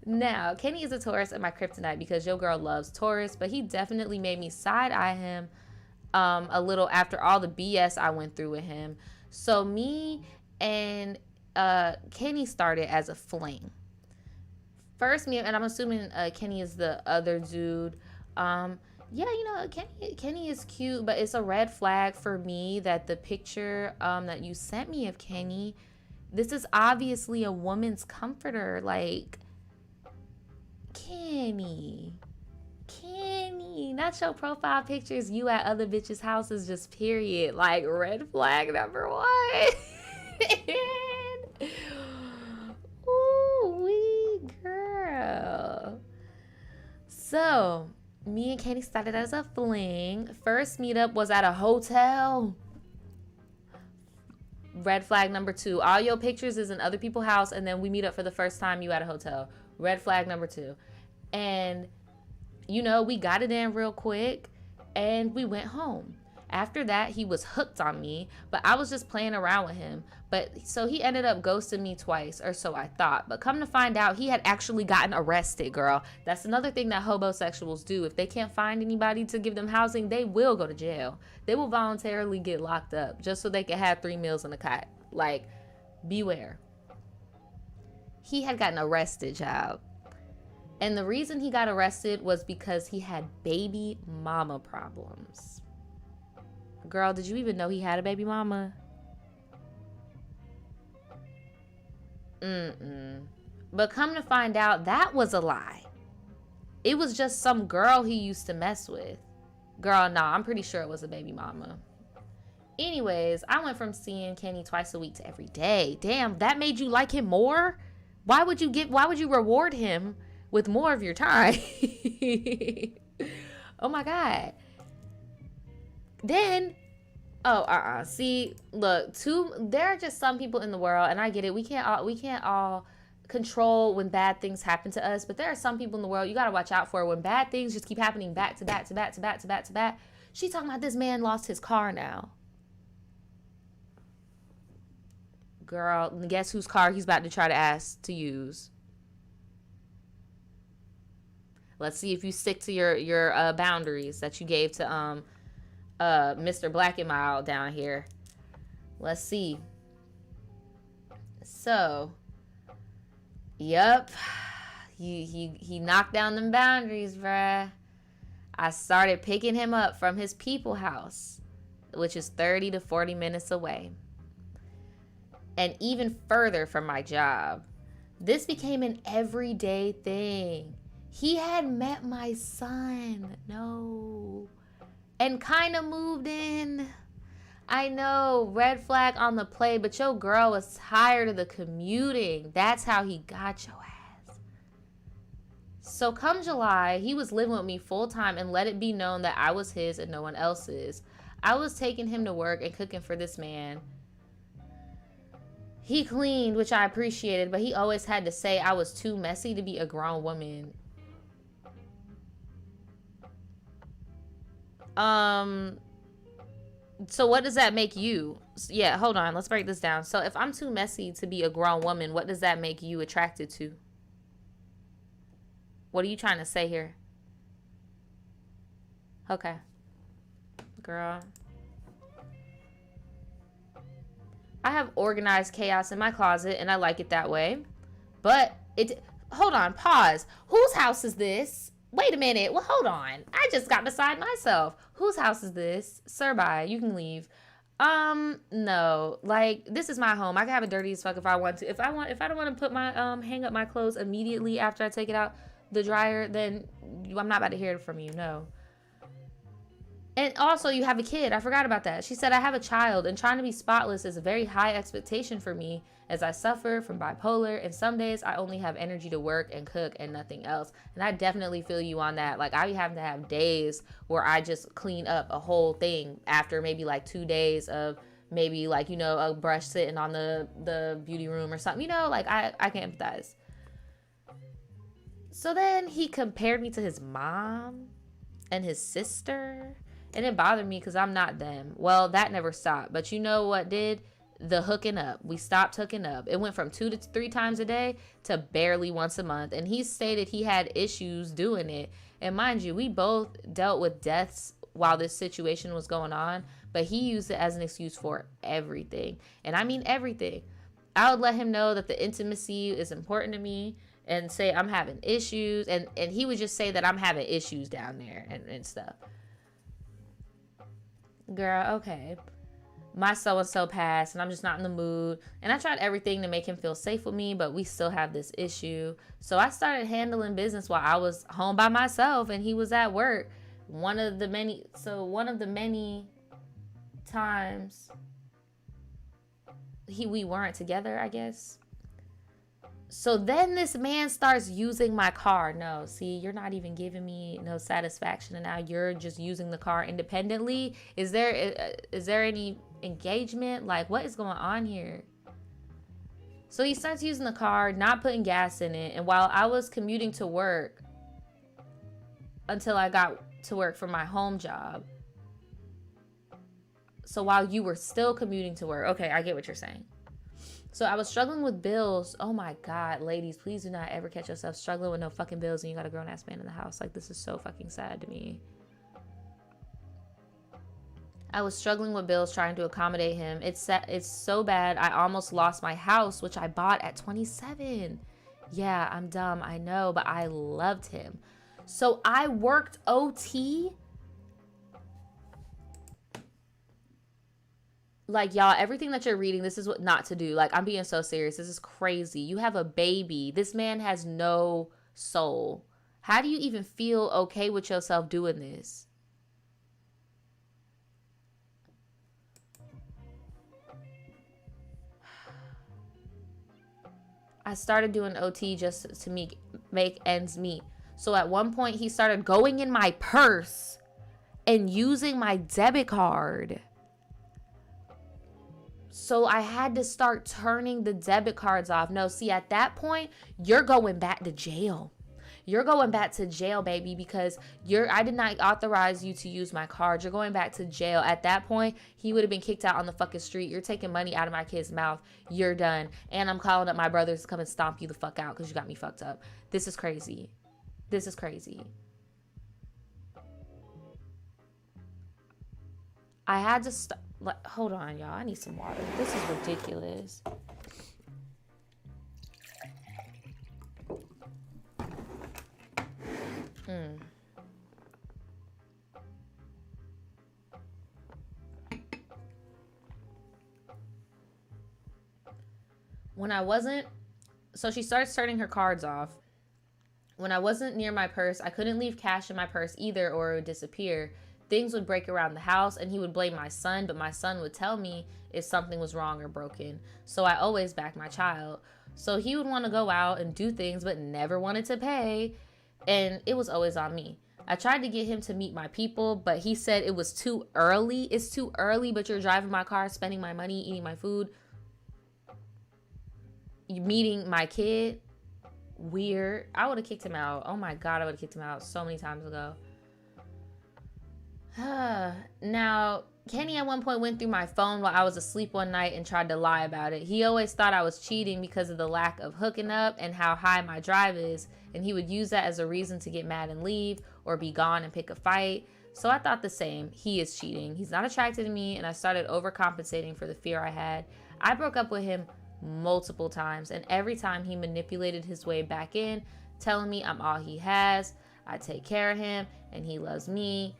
Now, Kenny is a Taurus and my kryptonite because your girl loves Taurus, but he definitely made me side-eye him a little after all the BS I went through with him. So me and Kenny started as a fling. First, and I'm assuming Kenny is the other dude. Yeah, Kenny is cute, but it's a red flag for me that the picture that you sent me of Kenny, this is obviously a woman's comforter. Like, Kenny, not your profile pictures. You at other bitches' houses, just period. Like, red flag number one. Ooh, wee girl. So, me and Kenny started as a fling. First meetup was at a hotel. Red flag number two. All your pictures is in other people's house, and then we meet up for the first time, you at a hotel. Red flag number two. And, we got it in real quick, and we went home. After that, he was hooked on me, but I was just playing around with him. So he ended up ghosting me twice, or so I thought. But come to find out, he had actually gotten arrested, girl. That's another thing that homosexuals do. If they can't find anybody to give them housing, they will go to jail. They will voluntarily get locked up just so they can have 3 meals in a cot. Like, beware. He had gotten arrested, child. And the reason he got arrested was because he had baby mama problems. Girl, did you even know he had a baby mama? But come to find out, that was a lie. It was just some girl he used to mess with. Girl, nah, I'm pretty sure it was a baby mama. Anyways, I went from seeing Kenny twice a week to every day. Damn, that made you like him more? Why would you reward him with more of your time? Oh my God. Then, see, look, there are just some people in the world, and I get it. We can't all control when bad things happen to us, but there are some people in the world you got to watch out for when bad things just keep happening back to back to back to back to back to back. She talking about this man lost his car now. Girl, guess whose car he's about to try to ask to use? Let's see if you stick to your boundaries that you gave to Mr. Black and Mild down here. Let's see. So, yep. He knocked down them boundaries, bruh. I started picking him up from his people house, which is 30 to 40 minutes away. And even further from my job. This became an everyday thing. He had met my son. No. And kind of moved in. I know, red flag on the play, but your girl was tired of the commuting. That's how he got your ass. So come July, he was living with me full time and let it be known that I was his and no one else's. I was taking him to work and cooking for this man. He cleaned, which I appreciated, but he always had to say I was too messy to be a grown woman. So what does that make you? Yeah, hold on. Let's break this down. So if I'm too messy to be a grown woman, what does that make you attracted to? What are you trying to say here? Okay. Girl. I have organized chaos in my closet and I like it that way. But hold on, pause. Whose house is this? Wait a minute. Well, hold on. I just got beside myself. Whose house is this? Sir, bye. You can leave. No. Like, this is my home. I can have it dirty as fuck if I want to. If I don't want to put my hang up my clothes immediately after I take it out the dryer, then I'm not about to hear it from you. No. And also, you have a kid. I forgot about that. She said, I have a child, and trying to be spotless is a very high expectation for me as I suffer from bipolar, and some days I only have energy to work and cook and nothing else. And I definitely feel you on that. Like, I be having to have days where I just clean up a whole thing after maybe like 2 days of maybe like, you know, a brush sitting on the beauty room or something. You know, like I can empathize. So then he compared me to his mom and his sister. And it bothered me because I'm not them. Well, that never stopped. But you know what did? The hooking up. We stopped hooking up. It went from 2 to 3 times a day to barely once a month. And he stated he had issues doing it. And mind you, we both dealt with deaths while this situation was going on. But he used it as an excuse for everything. And I mean everything. I would let him know that the intimacy is important to me. and say I'm having issues. And he would just say that I'm having issues down there and stuff. Girl, okay. My so-and-so passed and I'm just not in the mood. And I tried everything to make him feel safe with me, but we still have this issue. So I started handling business while I was home by myself and he was at work. One of the many times we weren't together, I guess. So then this man starts using my car. No, see, you're not even giving me no satisfaction, and now you're just using the car independently. Is there any engagement? Like, what is going on here? So he starts using the car, not putting gas in it, and while I was commuting to work until I got to work for my home job. So while you were still commuting to work, okay, I get what you're saying. So I was struggling with bills. Oh my God, ladies, please do not ever catch yourself struggling with no fucking bills and you got a grown ass man in the house. Like, this is so fucking sad to me. I was struggling with bills trying to accommodate him. It's so bad. I almost lost my house, which I bought at 27. Yeah, I'm dumb, I know, but I loved him. So I worked OT. Like, y'all, everything that you're reading, this is what not to do. Like, I'm being so serious. This is crazy. You have a baby. This man has no soul. How do you even feel okay with yourself doing this? I started doing OT just to make ends meet. So at one point, he started going in my purse and using my debit card. So I had to start turning the debit cards off. No, see, at that point, you're going back to jail. You're going back to jail, baby, because I did not authorize you to use my card. You're going back to jail. At that point, he would have been kicked out on the fucking street. You're taking money out of my kid's mouth. You're done. And I'm calling up my brothers to come and stomp you the fuck out because you got me fucked up. This is crazy. This is crazy. I had to stop. Like, hold on, y'all. I need some water. This is ridiculous. So she starts turning her cards off. When I wasn't near my purse, I couldn't leave cash in my purse either or it would disappear. Things would break around the house and he would blame my son, but my son would tell me if something was wrong or broken. So I always backed my child. So he would want to go out and do things, but never wanted to pay. And it was always on me. I tried to get him to meet my people, but he said it was too early. It's too early, but you're driving my car, spending my money, eating my food, meeting my kid. Weird. I would have kicked him out. Oh my God, I would have kicked him out so many times ago. Now, Kenny at one point went through my phone while I was asleep one night and tried to lie about it. He always thought I was cheating because of the lack of hooking up and how high my drive is, and he would use that as a reason to get mad and leave or be gone and pick a fight. So I thought the same. He is cheating. He's not attracted to me, and I started overcompensating for the fear I had. I broke up with him multiple times, and every time he manipulated his way back in, telling me I'm all he has, I take care of him, and he loves me.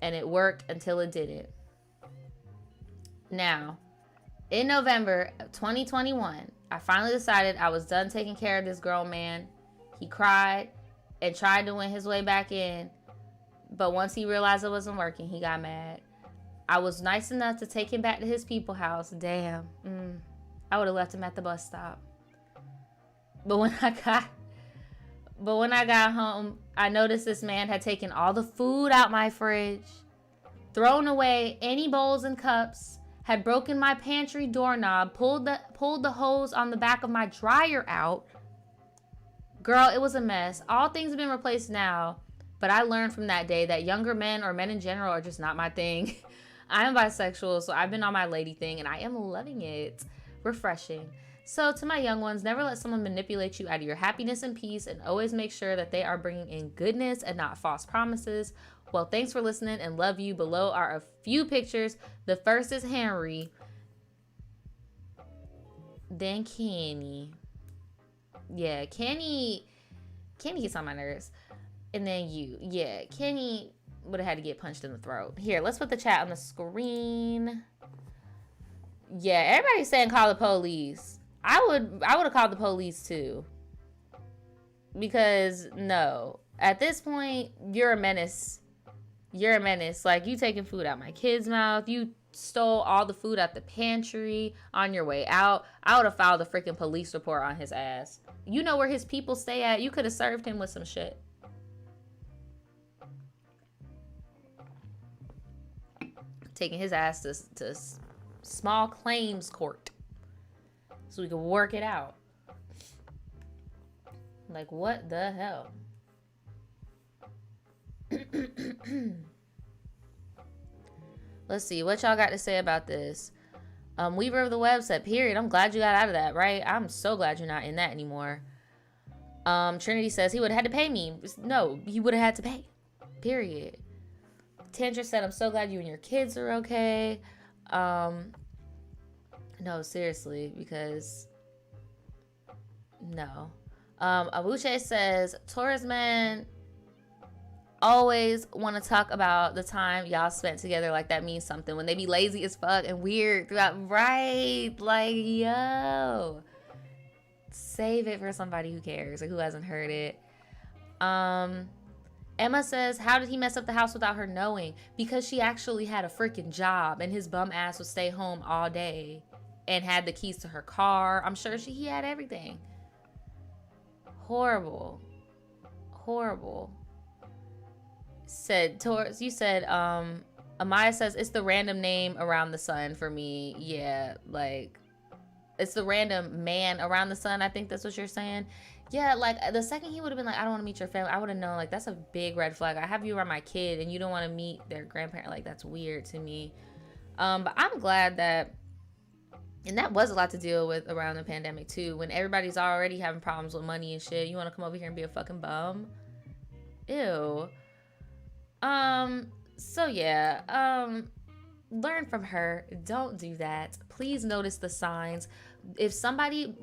And it worked until it didn't. Now, in November of 2021, I finally decided I was done taking care of this grown man. He cried and tried to win his way back in. But once he realized it wasn't working, he got mad. I was nice enough to take him back to his people's house. Damn. I would have left him at the bus stop. But when I got home, I noticed this man had taken all the food out my fridge, thrown away any bowls and cups, had broken my pantry doorknob, pulled the hose on the back of my dryer out. Girl, it was a mess. All things have been replaced now, but I learned from that day that younger men or men in general are just not my thing. I am bisexual, so I've been on my lady thing, and I am loving it. Refreshing. So to my young ones, never let someone manipulate you out of your happiness and peace, and always make sure that they are bringing in goodness and not false promises. Well, thanks for listening and love you. Below are a few pictures. The first is Henry, then Kenny. Yeah, Kenny Kenny gets on my nerves. And then you. Yeah, Kenny would have had to get punched in the throat. Here, let's put the chat on the screen. Yeah, everybody's saying call the police. I would have called the police too. Because no. At this point, you're a menace. You're a menace. Like, you taking food out my kid's mouth. You stole all the food out the pantry on your way out. I would have filed a freaking police report on his ass. You know where his people stay at. You could have served him with some shit. Taking his ass to small claims court so we could work it out. Like, what the hell? Let's see what y'all got to say about this. Weaver of the Web said, period. I'm glad you got out of that, right? I'm so glad you're not in that anymore. Trinity says he would have had to pay me. No, he would have had to pay. Period. Tantra said, I'm so glad you and your kids are okay. No, seriously, because no. Abuche says, Taurus man always want to talk about the time y'all spent together like that means something. When they be lazy as fuck and weird throughout. Right. Like, yo. Save it for somebody who cares or who hasn't heard it. Emma says, how did he mess up the house without her knowing? Because she actually had a freaking job and his bum ass would stay home all day and had the keys to her car. I'm sure he had everything. Horrible. Horrible. You said, Amaya says, it's the random name around the sun for me. Yeah, like, it's the random man around the sun. I think that's what you're saying. Yeah, like, the second he would have been like, I don't want to meet your family, I would have known, like, that's a big red flag. I have you around my kid, and you don't want to meet their grandparent. Like, that's weird to me. But I'm glad that, and that was a lot to deal with around the pandemic, too. When everybody's already having problems with money and shit, you want to come over here and be a fucking bum? Ew. So yeah, learn from her. Don't do that. Please notice the signs. If somebody,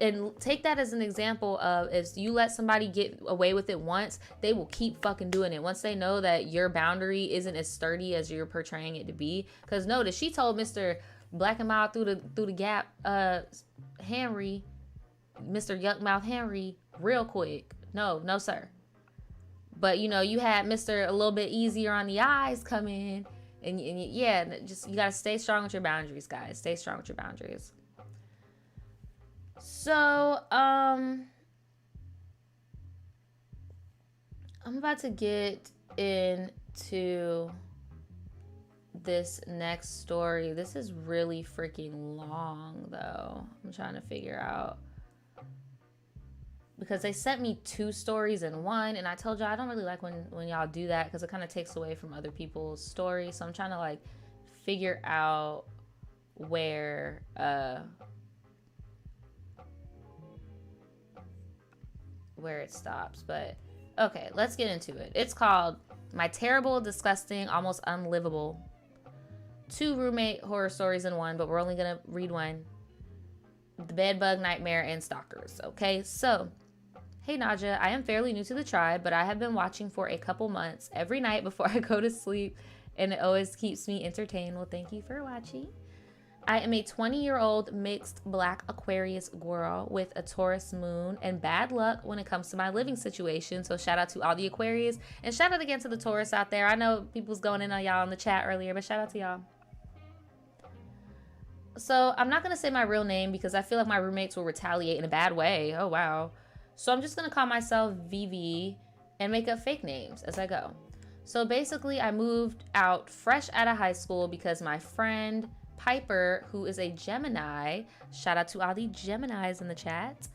and take that as an example of, if you let somebody get away with it once, they will keep fucking doing it once they know that your boundary isn't as sturdy as you're portraying it to be. Because notice, she told Mr. Black and Mild through the gap, Henry, Mr. Yuckmouth Henry, real quick. No, sir. But, you know, you had Mr. a little bit easier on the eyes come in. And yeah, just, you got to stay strong with your boundaries, guys. Stay strong with your boundaries. So, I'm about to get into this next story. This is really freaking long, though. I'm trying to figure out. Because they sent me 2 stories in one, and I told y'all I don't really like when y'all do that because it kind of takes away from other people's stories. So I'm trying to like figure out where it stops. But okay, let's get into it. It's called My Terrible, Disgusting, Almost Unlivable 2 Roommate Horror Stories in one, but we're only gonna read one. The Bed Bug Nightmare and Stalkers. Okay, so hey Nadja, I am fairly new to the tribe, but I have been watching for a couple months every night before I go to sleep, and it always keeps me entertained. Well, thank you for watching. I am a 20-year-old mixed black Aquarius girl with a Taurus moon and bad luck when it comes to my living situation. So shout out to all the Aquarius, and shout out again to the Taurus out there. I know people's going in on y'all in the chat earlier, but shout out to y'all. So I'm not going to say my real name because I feel like my roommates will retaliate in a bad way. Oh, wow. So I'm just going to call myself VV and make up fake names as I go. So basically, I moved out fresh out of high school because my friend Piper, who is a Gemini, shout out to all the Geminis in the chat,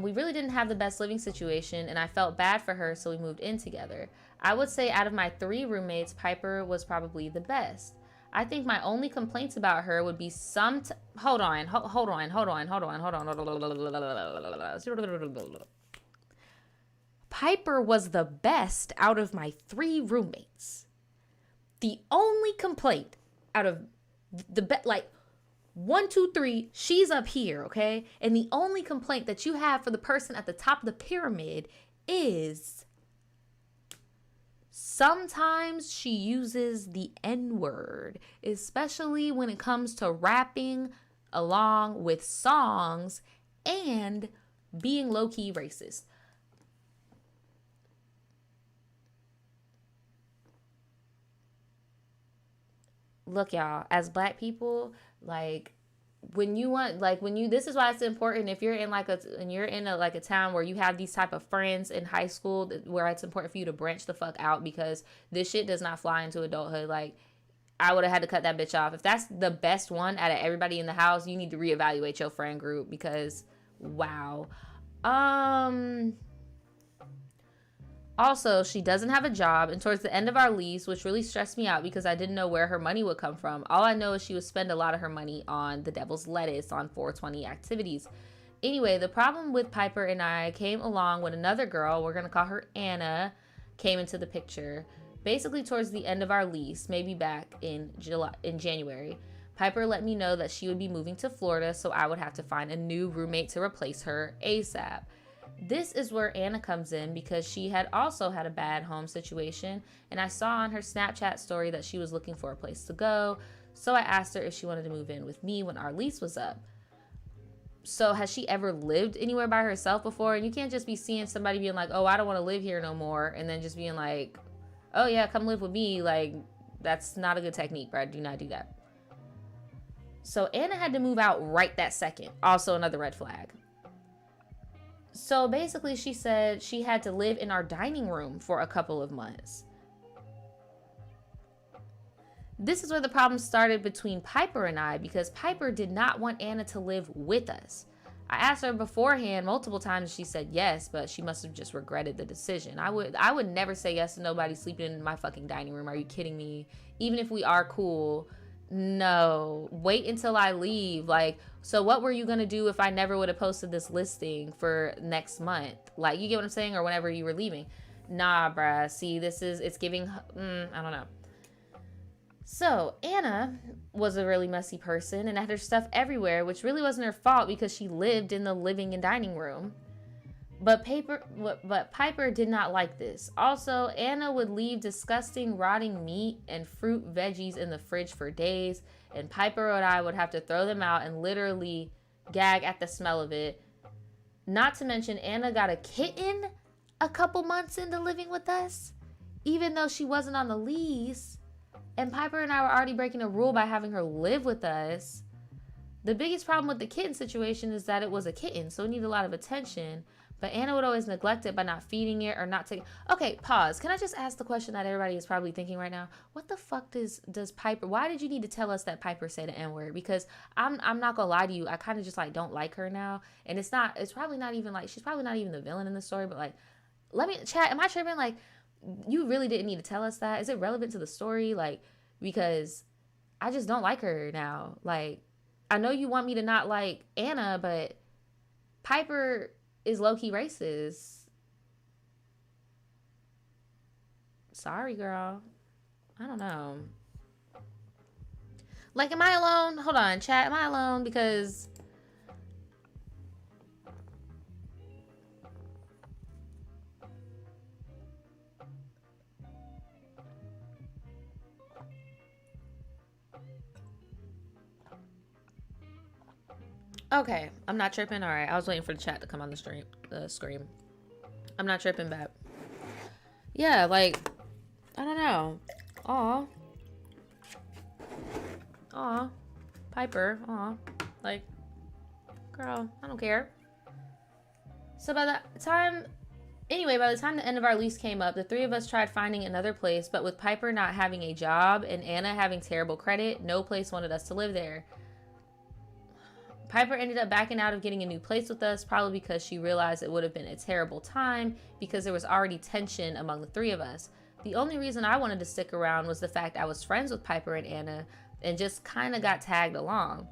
we really didn't have the best living situation, and I felt bad for her, so we moved in together. I would say out of my 3 roommates, Piper was probably the best. I think my only complaints about her would be hold on. Piper was the best out of my 3 roommates. The only complaint out of the 1, 2, 3, she's up here, okay? And the only complaint that you have for the person at the top of the pyramid is sometimes she uses the N-word, especially when it comes to rapping along with songs and being low-key racist. Look, y'all, as Black people, like, this is why it's important if you're in a town where you have these type of friends in high school, where it's important for you to branch the fuck out, because this shit does not fly into adulthood. Like, I would have had to cut that bitch off. If that's the best one out of everybody in the house, you need to reevaluate your friend group, because wow. Also, she doesn't have a job, and towards the end of our lease, which really stressed me out because I didn't know where her money would come from. All I know is she would spend a lot of her money on the devil's lettuce, on 420 activities. Anyway, the problem with Piper and I came along when another girl, we're going to call her Anna, came into the picture. Basically, towards the end of our lease, maybe back in January, Piper let me know that she would be moving to Florida, so I would have to find a new roommate to replace her ASAP. This is where Anna comes in, because she had also had a bad home situation, and I saw on her Snapchat story that she was looking for a place to go, so I asked her if she wanted to move in with me when our lease was up. So has she ever lived anywhere by herself before? And you can't just be seeing somebody being like, oh, I don't want to live here no more, and then just being like, oh yeah, come live with me. Like, that's not a good technique, bro. Do not do that. So Anna had to move out right that second. Also another red flag. So basically, she said she had to live in our dining room for a couple of months. This is where the problem started between Piper and I, because Piper did not want Anna to live with us. I asked her beforehand multiple times. She said yes, but she must have just regretted the decision. I would never say yes to nobody sleeping in my fucking dining room. Are you kidding me? Even if we are cool, no, wait until I leave. Like, so what were you gonna do if I never would have posted this listing for next month? Like, you get what I'm saying? Or whenever you were leaving. Nah, bruh. See, it's giving, I don't know. So Anna was a really messy person and had her stuff everywhere, which really wasn't her fault because she lived in the living and dining room. But Piper did not like this. Also, Anna would leave disgusting rotting meat and fruit veggies in the fridge for days, and Piper and I would have to throw them out and literally gag at the smell of it. Not to mention, Anna got a kitten a couple months into living with us, even though she wasn't on the lease. And Piper and I were already breaking a rule by having her live with us. The biggest problem with the kitten situation is that it was a kitten, so it needed a lot of attention. But Anna would always neglect it by not feeding it or not taking... Okay, pause. Can I just ask the question that everybody is probably thinking right now? What the fuck does Piper... Why did you need to tell us that Piper said the N-word? Because I'm not gonna lie to you. I kind of just, like, don't like her now. And it's probably not even, like... She's probably not even the villain in the story, but, like... Let me... Chat, am I tripping? Like, you really didn't need to tell us that. Is it relevant to the story? Like, because I just don't like her now. Like, I know you want me to not like Anna, but Piper is low-key racist. Sorry, girl. I don't know. Like, am I alone? Hold on, chat. Am I alone? Because... Okay, I'm not tripping. All right, I was waiting for the chat to come on the screen. I'm not tripping back. Yeah, like, I don't know. Aw, Piper. Aw, like, girl, I don't care. So by the time the end of our lease came up, the three of us tried finding another place, but with Piper not having a job and Anna having terrible credit, no place wanted us to live there. Piper ended up backing out of getting a new place with us, probably because she realized it would have been a terrible time because there was already tension among the three of us. The only reason I wanted to stick around was the fact I was friends with Piper and Anna and just kind of got tagged along.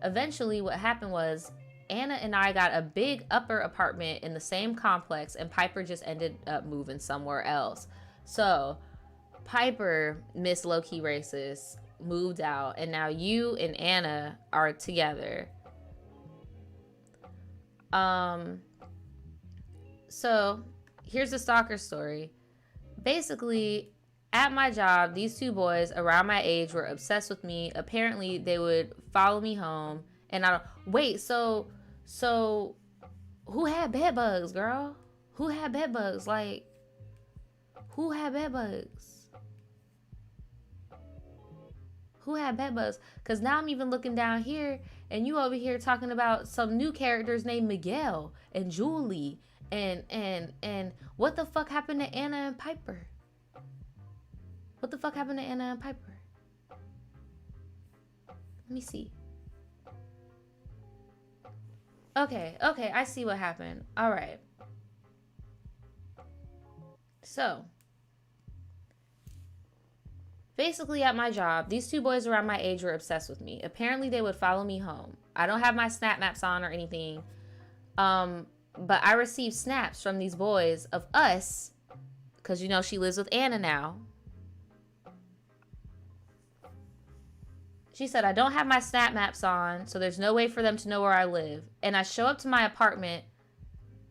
Eventually, what happened was Anna and I got a big upper apartment in the same complex, and Piper just ended up moving somewhere else. So, Piper, Miss Low-Key Racist, moved out, and now you and Anna are together. So here's the stalker story. Basically, at my job, these two boys around my age were obsessed with me. Apparently, they would follow me home, and I don't wait. So who had bed bugs, girl? Who had bed bugs? Like, who had bed bugs? Who had bed bugs? Because now I'm even looking down here, and you over here talking about some new characters named Miguel and Julie, and what the fuck happened to Anna and Piper? What the fuck happened to Anna and Piper? Let me see. Okay, I see what happened. All right. So, basically at my job, these two boys around my age were obsessed with me. Apparently they would follow me home. I don't have my snap maps on or anything. But I received snaps from these boys of us, because you know she lives with Anna now. She said, I don't have my snap maps on, so there's no way for them to know where I live. And I show up to my apartment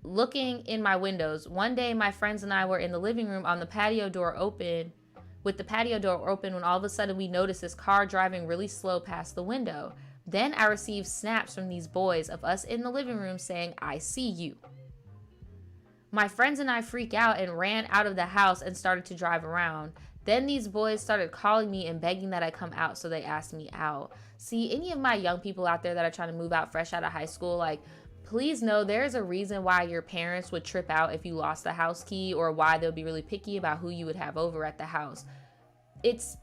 looking in my windows. One day, my friends and I were in the living room on the patio door open, with the patio door open, when all of a sudden we noticed this car driving really slow past the window. Then I received snaps from these boys of us in the living room saying, I see you. My friends and I freak out and ran out of the house and started to drive around. Then these boys started calling me and begging that I come out, so they asked me out. See, any of my young people out there that are trying to move out fresh out of high school, like, please know there's a reason why your parents would trip out if you lost the house key, or why they'll be really picky about who you would have over at the house.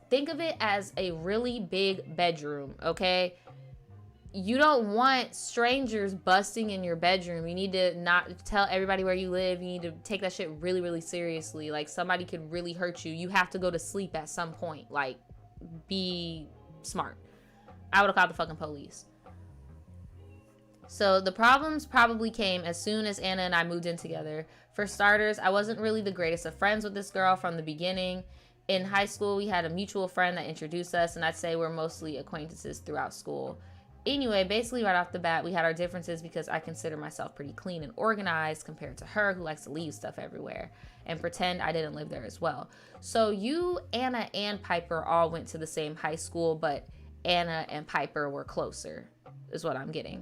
Think of it as a really big bedroom, okay? You don't want strangers busting in your bedroom. You need to not tell everybody where you live. You need to take that shit really, really seriously. Like, somebody could really hurt you. You have to go to sleep at some point. Like, be smart. I would have called the fucking police. So the problems probably came as soon as Anna and I moved in together. For starters, I wasn't really the greatest of friends with this girl from the beginning. In high school, we had a mutual friend that introduced us, and I'd say we're mostly acquaintances throughout school. Anyway, basically right off the bat, we had our differences because I consider myself pretty clean and organized compared to her, who likes to leave stuff everywhere and pretend I didn't live there as well. So you, Anna, and Piper all went to the same high school, but Anna and Piper were closer, is what I'm getting.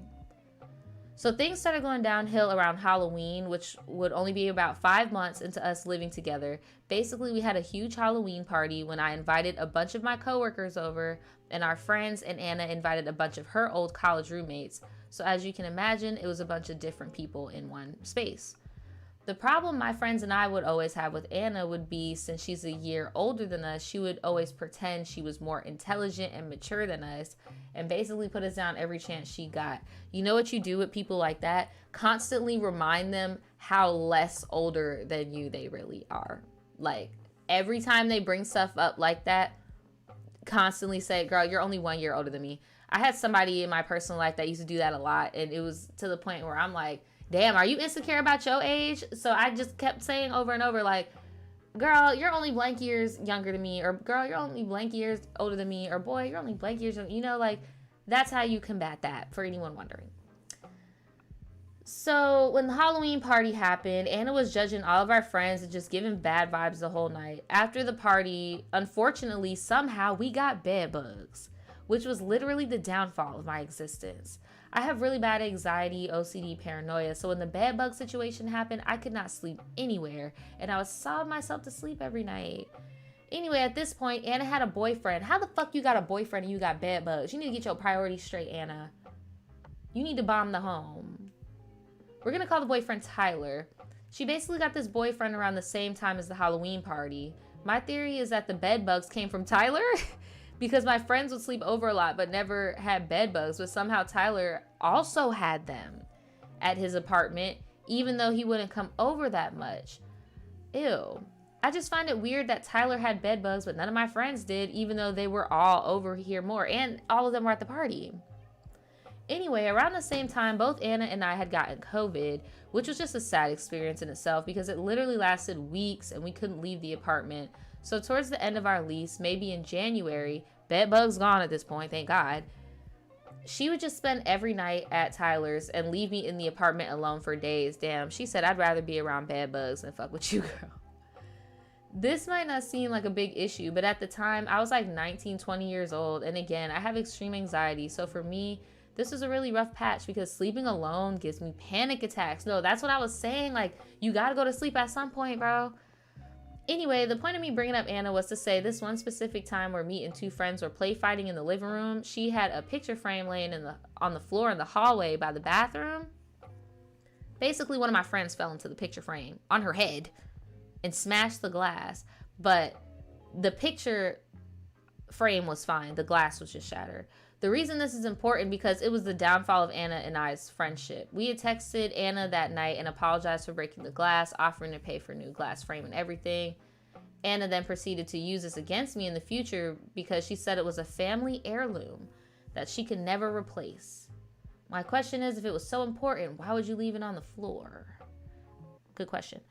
So things started going downhill around Halloween, which would only be about 5 months into us living together. Basically, we had a huge Halloween party when I invited a bunch of my coworkers over, and our friends, and Anna invited a bunch of her old college roommates. So as you can imagine, it was a bunch of different people in one space. The problem my friends and I would always have with Anna would be, since she's a year older than us, she would always pretend she was more intelligent and mature than us, and basically put us down every chance she got. You know what you do with people like that? Constantly remind them how less older than you they really are. Like, every time they bring stuff up like that, constantly say, girl, you're only 1 year older than me. I had somebody in my personal life that used to do that a lot, and it was to the point where I'm like, damn, are you insecure about your age? So I just kept saying over and over, like, girl, you're only blank years younger than me, or girl, you're only blank years older than me, or boy, you're only blank years, you know, like, that's how you combat that, for anyone wondering. So when the Halloween party happened, Anna was judging all of our friends and just giving bad vibes the whole night. After the party, unfortunately, somehow we got bed bugs, which was literally the downfall of my existence. I have really bad anxiety, OCD, paranoia, so when the bed bug situation happened, I could not sleep anywhere, and I would sob myself to sleep every night. Anyway, at this point, Anna had a boyfriend. How the fuck you got a boyfriend and you got bed bugs? You need to get your priorities straight, Anna. You need to bomb the home. We're gonna call the boyfriend Tyler. She basically got this boyfriend around the same time as the Halloween party. My theory is that the bed bugs came from Tyler because my friends would sleep over a lot but never had bed bugs, but somehow Tyler also had them at his apartment, even though he wouldn't come over that much. Ew. I just find it weird that Tyler had bed bugs, but none of my friends did, even though they were all over here more, and all of them were at the party. Anyway, around the same time, both Anna and I had gotten COVID, which was just a sad experience in itself because it literally lasted weeks and we couldn't leave the apartment. So towards the end of our lease, maybe in January, Bed bugs gone at this point, thank God. She would just spend every night at Tyler's and leave me in the apartment alone for days. Damn, she said, I'd rather be around bed bugs than fuck with you, girl. This might not seem like a big issue, but at the time, I was like 19, 20 years old. And again, I have extreme anxiety. So for me, this was a really rough patch because sleeping alone gives me panic attacks. No, that's what I was saying. Like, you gotta go to sleep at some point, bro. Anyway, the point of me bringing up Anna was to say this one specific time where me and two friends were play fighting in the living room. She had a picture frame laying on the floor in the hallway by the bathroom. Basically, one of my friends fell into the picture frame on her head and smashed the glass, but the picture frame was fine. The glass was just shattered. The reason this is important because it was the downfall of Anna and I's friendship. We had texted Anna that night and apologized for breaking the glass, offering to pay for a new glass frame and everything. Anna then proceeded to use this against me in the future because she said it was a family heirloom that she could never replace. My question is, if it was so important, why would you leave it on the floor? Good question.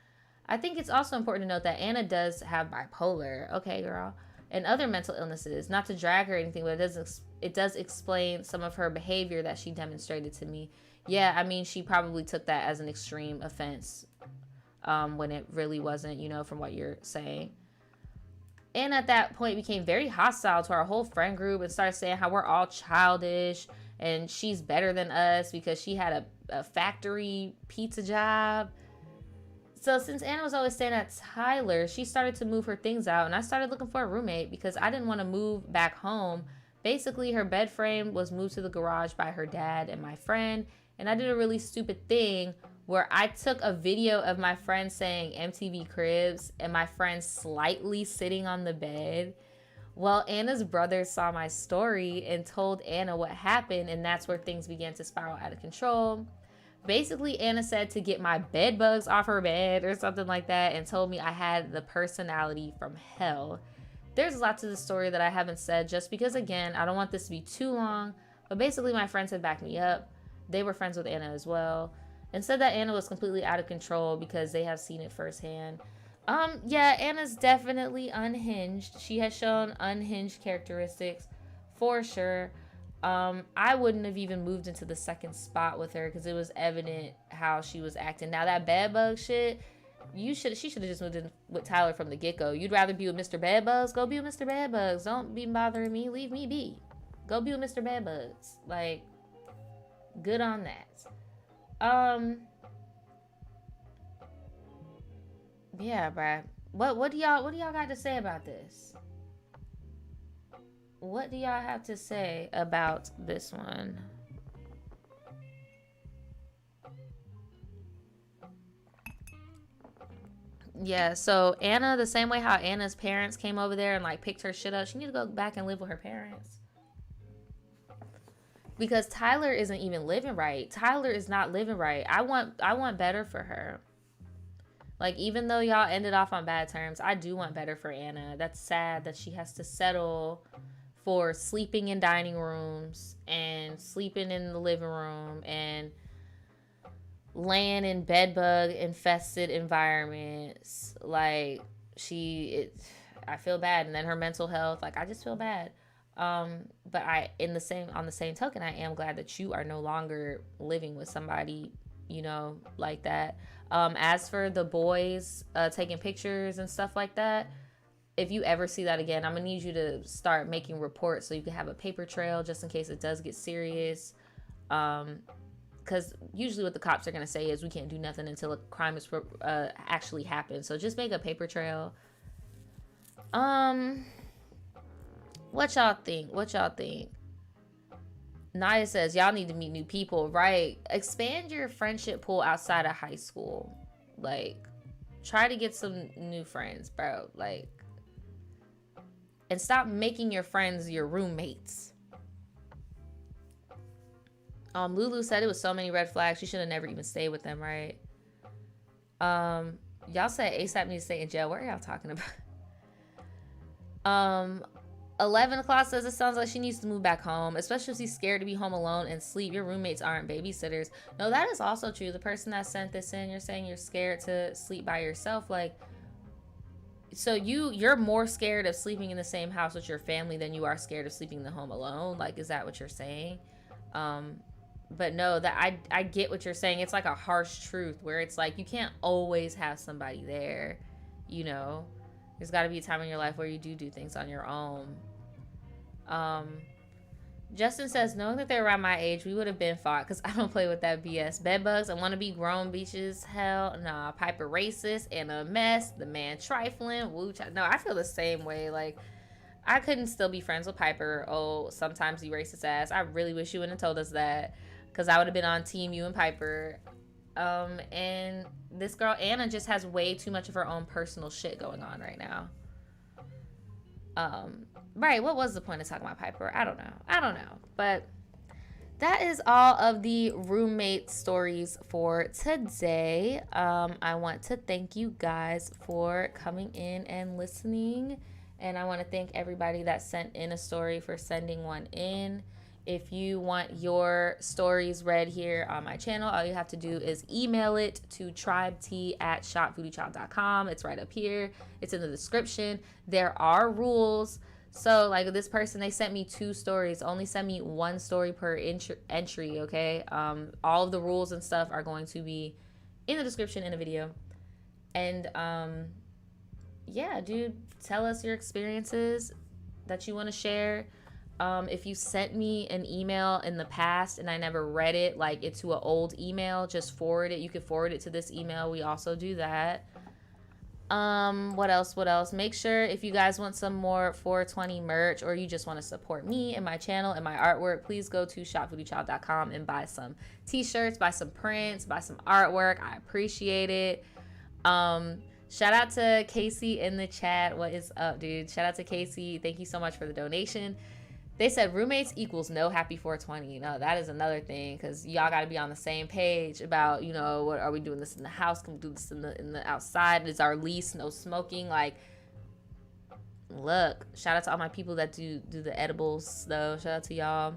I think it's also important to note that Anna does have bipolar, okay, girl, and other mental illnesses. Not to drag her or anything, but it does explain some of her behavior that she demonstrated to me. Yeah, I mean, she probably took that as an extreme offense when it really wasn't, you know, from what you're saying. And at that point became very hostile to our whole friend group and started saying how we're all childish and she's better than us because she had a factory pizza job. So since Anna was always staying at Tyler, she started to move her things out, and I started looking for a roommate because I didn't want to move back home. Basically, her bed frame was moved to the garage by her dad and my friend, and I did a really stupid thing where I took a video of my friend saying MTV Cribs and my friend slightly sitting on the bed. Well, Anna's brother saw my story and told Anna what happened, and that's where things began to spiral out of control. Basically, Anna said to get my bed bugs off her bed or something like that and told me I had the personality from hell. There's a lot to the story that I haven't said just because, again, I don't want this to be too long. But basically, my friends had backed me up. They were friends with Anna as well and said that Anna was completely out of control because they have seen it firsthand. Yeah, Anna's definitely unhinged. She has shown unhinged characteristics for sure. I wouldn't have even moved into the second spot with her because it was evident how she was acting. Now that bed bug shit, she should have just moved in with Tyler from the get-go. You'd rather be with Mr. Bedbugs? Go be with Mr. Bedbugs. Don't be bothering me. Leave me be. Go be with Mr. Bedbugs. Like, good on that. Yeah, bruh. What do y'all got to say about this? What do y'all have to say about this one? Yeah, so Anna, the same way how Anna's parents came over there and like picked her shit up, she need to go back and live with her parents. Because Tyler isn't even living right. Tyler is not living right. I want better for her. Like, even though y'all ended off on bad terms, I do want better for Anna. That's sad that she has to settle for sleeping in dining rooms and sleeping in the living room and laying in bedbug infested environments. Like, I feel bad. And then her mental health, like, I just feel bad. But on the same token, I am glad that you are no longer living with somebody, you know, like that. As for the boys taking pictures and stuff like that, if you ever see that again, I'm gonna need you to start making reports so you can have a paper trail just in case it does get serious. Because usually what the cops are gonna say is we can't do nothing until a crime is actually happened. So just make a paper trail. What y'all think? Naya says y'all need to meet new people, right? Expand your friendship pool outside of high school. Like, try to get some new friends, bro. Like, and stop making your friends your roommates. Lulu said it was so many red flags. She should have never even stayed with them, right? Y'all said ASAP needs to stay in jail. What are y'all talking about? 11 o'clock says it sounds like she needs to move back home, especially if she's scared to be home alone and sleep. Your roommates aren't babysitters. No, that is also true. The person that sent this in, you're saying you're scared to sleep by yourself. Like, So you're more scared of sleeping in the same house with your family than you are scared of sleeping in the home alone? Like, is that what you're saying? Um, but no, that I get what you're saying. It's like a harsh truth where it's like you can't always have somebody there, you know. There's got to be a time in your life where you do things on your own. Um, Justin says, knowing that they're around my age, we would have been fought because I don't play with that BS. Bedbugs and want to be grown beaches. Hell, nah. Piper racist and a mess. The man trifling. Woo. No, I feel the same way. Like, I couldn't still be friends with Piper. Oh, sometimes you racist ass. I really wish you wouldn't have told us that because I would have been on team you and Piper. And this girl, Anna, just has way too much of her own personal shit going on right now. Right, what was the point of talking about Piper? I don't know. But that is all of the roommate stories for today. I want to thank you guys for coming in and listening. And I want to thank everybody that sent in a story for sending one in. If you want your stories read here on my channel, all you have to do is email it to tribetea@shopvoodoochild.com. It's right up here. It's in the description. There are rules. So, like this person, they sent me 2 stories. Only send me 1 story per entry, okay? All of the rules and stuff are going to be in the description in the video. And, yeah, dude, tell us your experiences that you want to share. If you sent me an email in the past and I never read it, like it's to an old email, just forward it. You could forward it to this email. We also do that. What else? Make sure if you guys want some more 420 merch or you just want to support me and my channel and my artwork, please go to shopvoodoochild.com and buy some t-shirts, buy some prints, buy some artwork. I appreciate it. Shout out to Casey in the chat. What is up, dude? Shout out to Casey. Thank you so much for the donation. They said roommates equals no happy 420. No, that is another thing because y'all got to be on the same page about, you know, what are we doing this in the house? Can we do this in the outside? Is our lease no smoking? Like, look, shout out to all my people that do the edibles though. Shout out to y'all.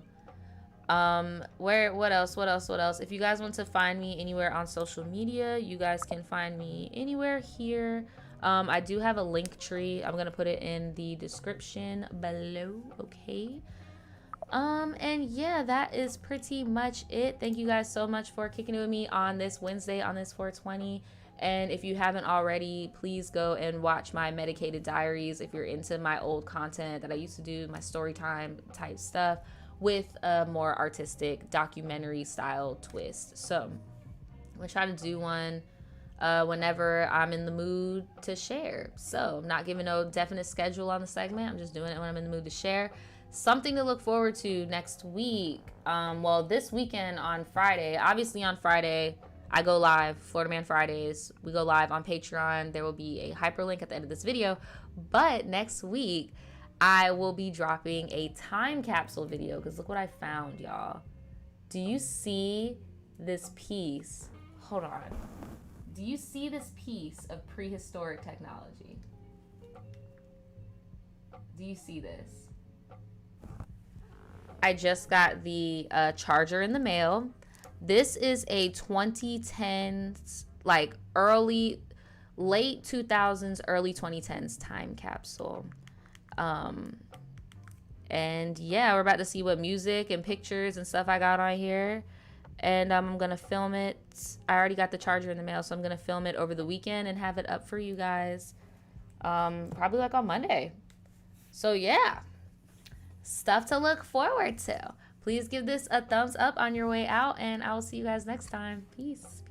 What else? If you guys want to find me anywhere on social media, you guys can find me anywhere here. I do have a link tree. I'm gonna put it in the description below. Okay. And yeah, that is pretty much it. Thank you guys so much for kicking it with me on this Wednesday, on this 420. And if you haven't already, please go and watch my medicated diaries if you're into my old content that I used to do, my story time type stuff with a more artistic documentary style twist. So I'm gonna try to do one whenever I'm in the mood to share. So I'm not giving no definite schedule on the segment. I'm just doing it when I'm in the mood to share. Something to look forward to next week. Well, this weekend on Friday. Obviously on Friday, I go live, Florida Man Fridays. We go live on Patreon. There will be a hyperlink at the end of this video. But next week, I will be dropping a time capsule video because look what I found, y'all. Do you see this piece? Hold on. Do you see this piece of prehistoric technology? Do you see this? I just got the charger in the mail. This is a 2010s, like late 2000s, early 2010s time capsule. And yeah, we're about to see what music and pictures and stuff I got on here. And I'm gonna film it. I already got the charger in the mail, so I'm gonna film it over the weekend and have it up for you guys. Probably like on Monday. So yeah, stuff to look forward to. Please give this a thumbs up on your way out, and I will see you guys next time. Peace.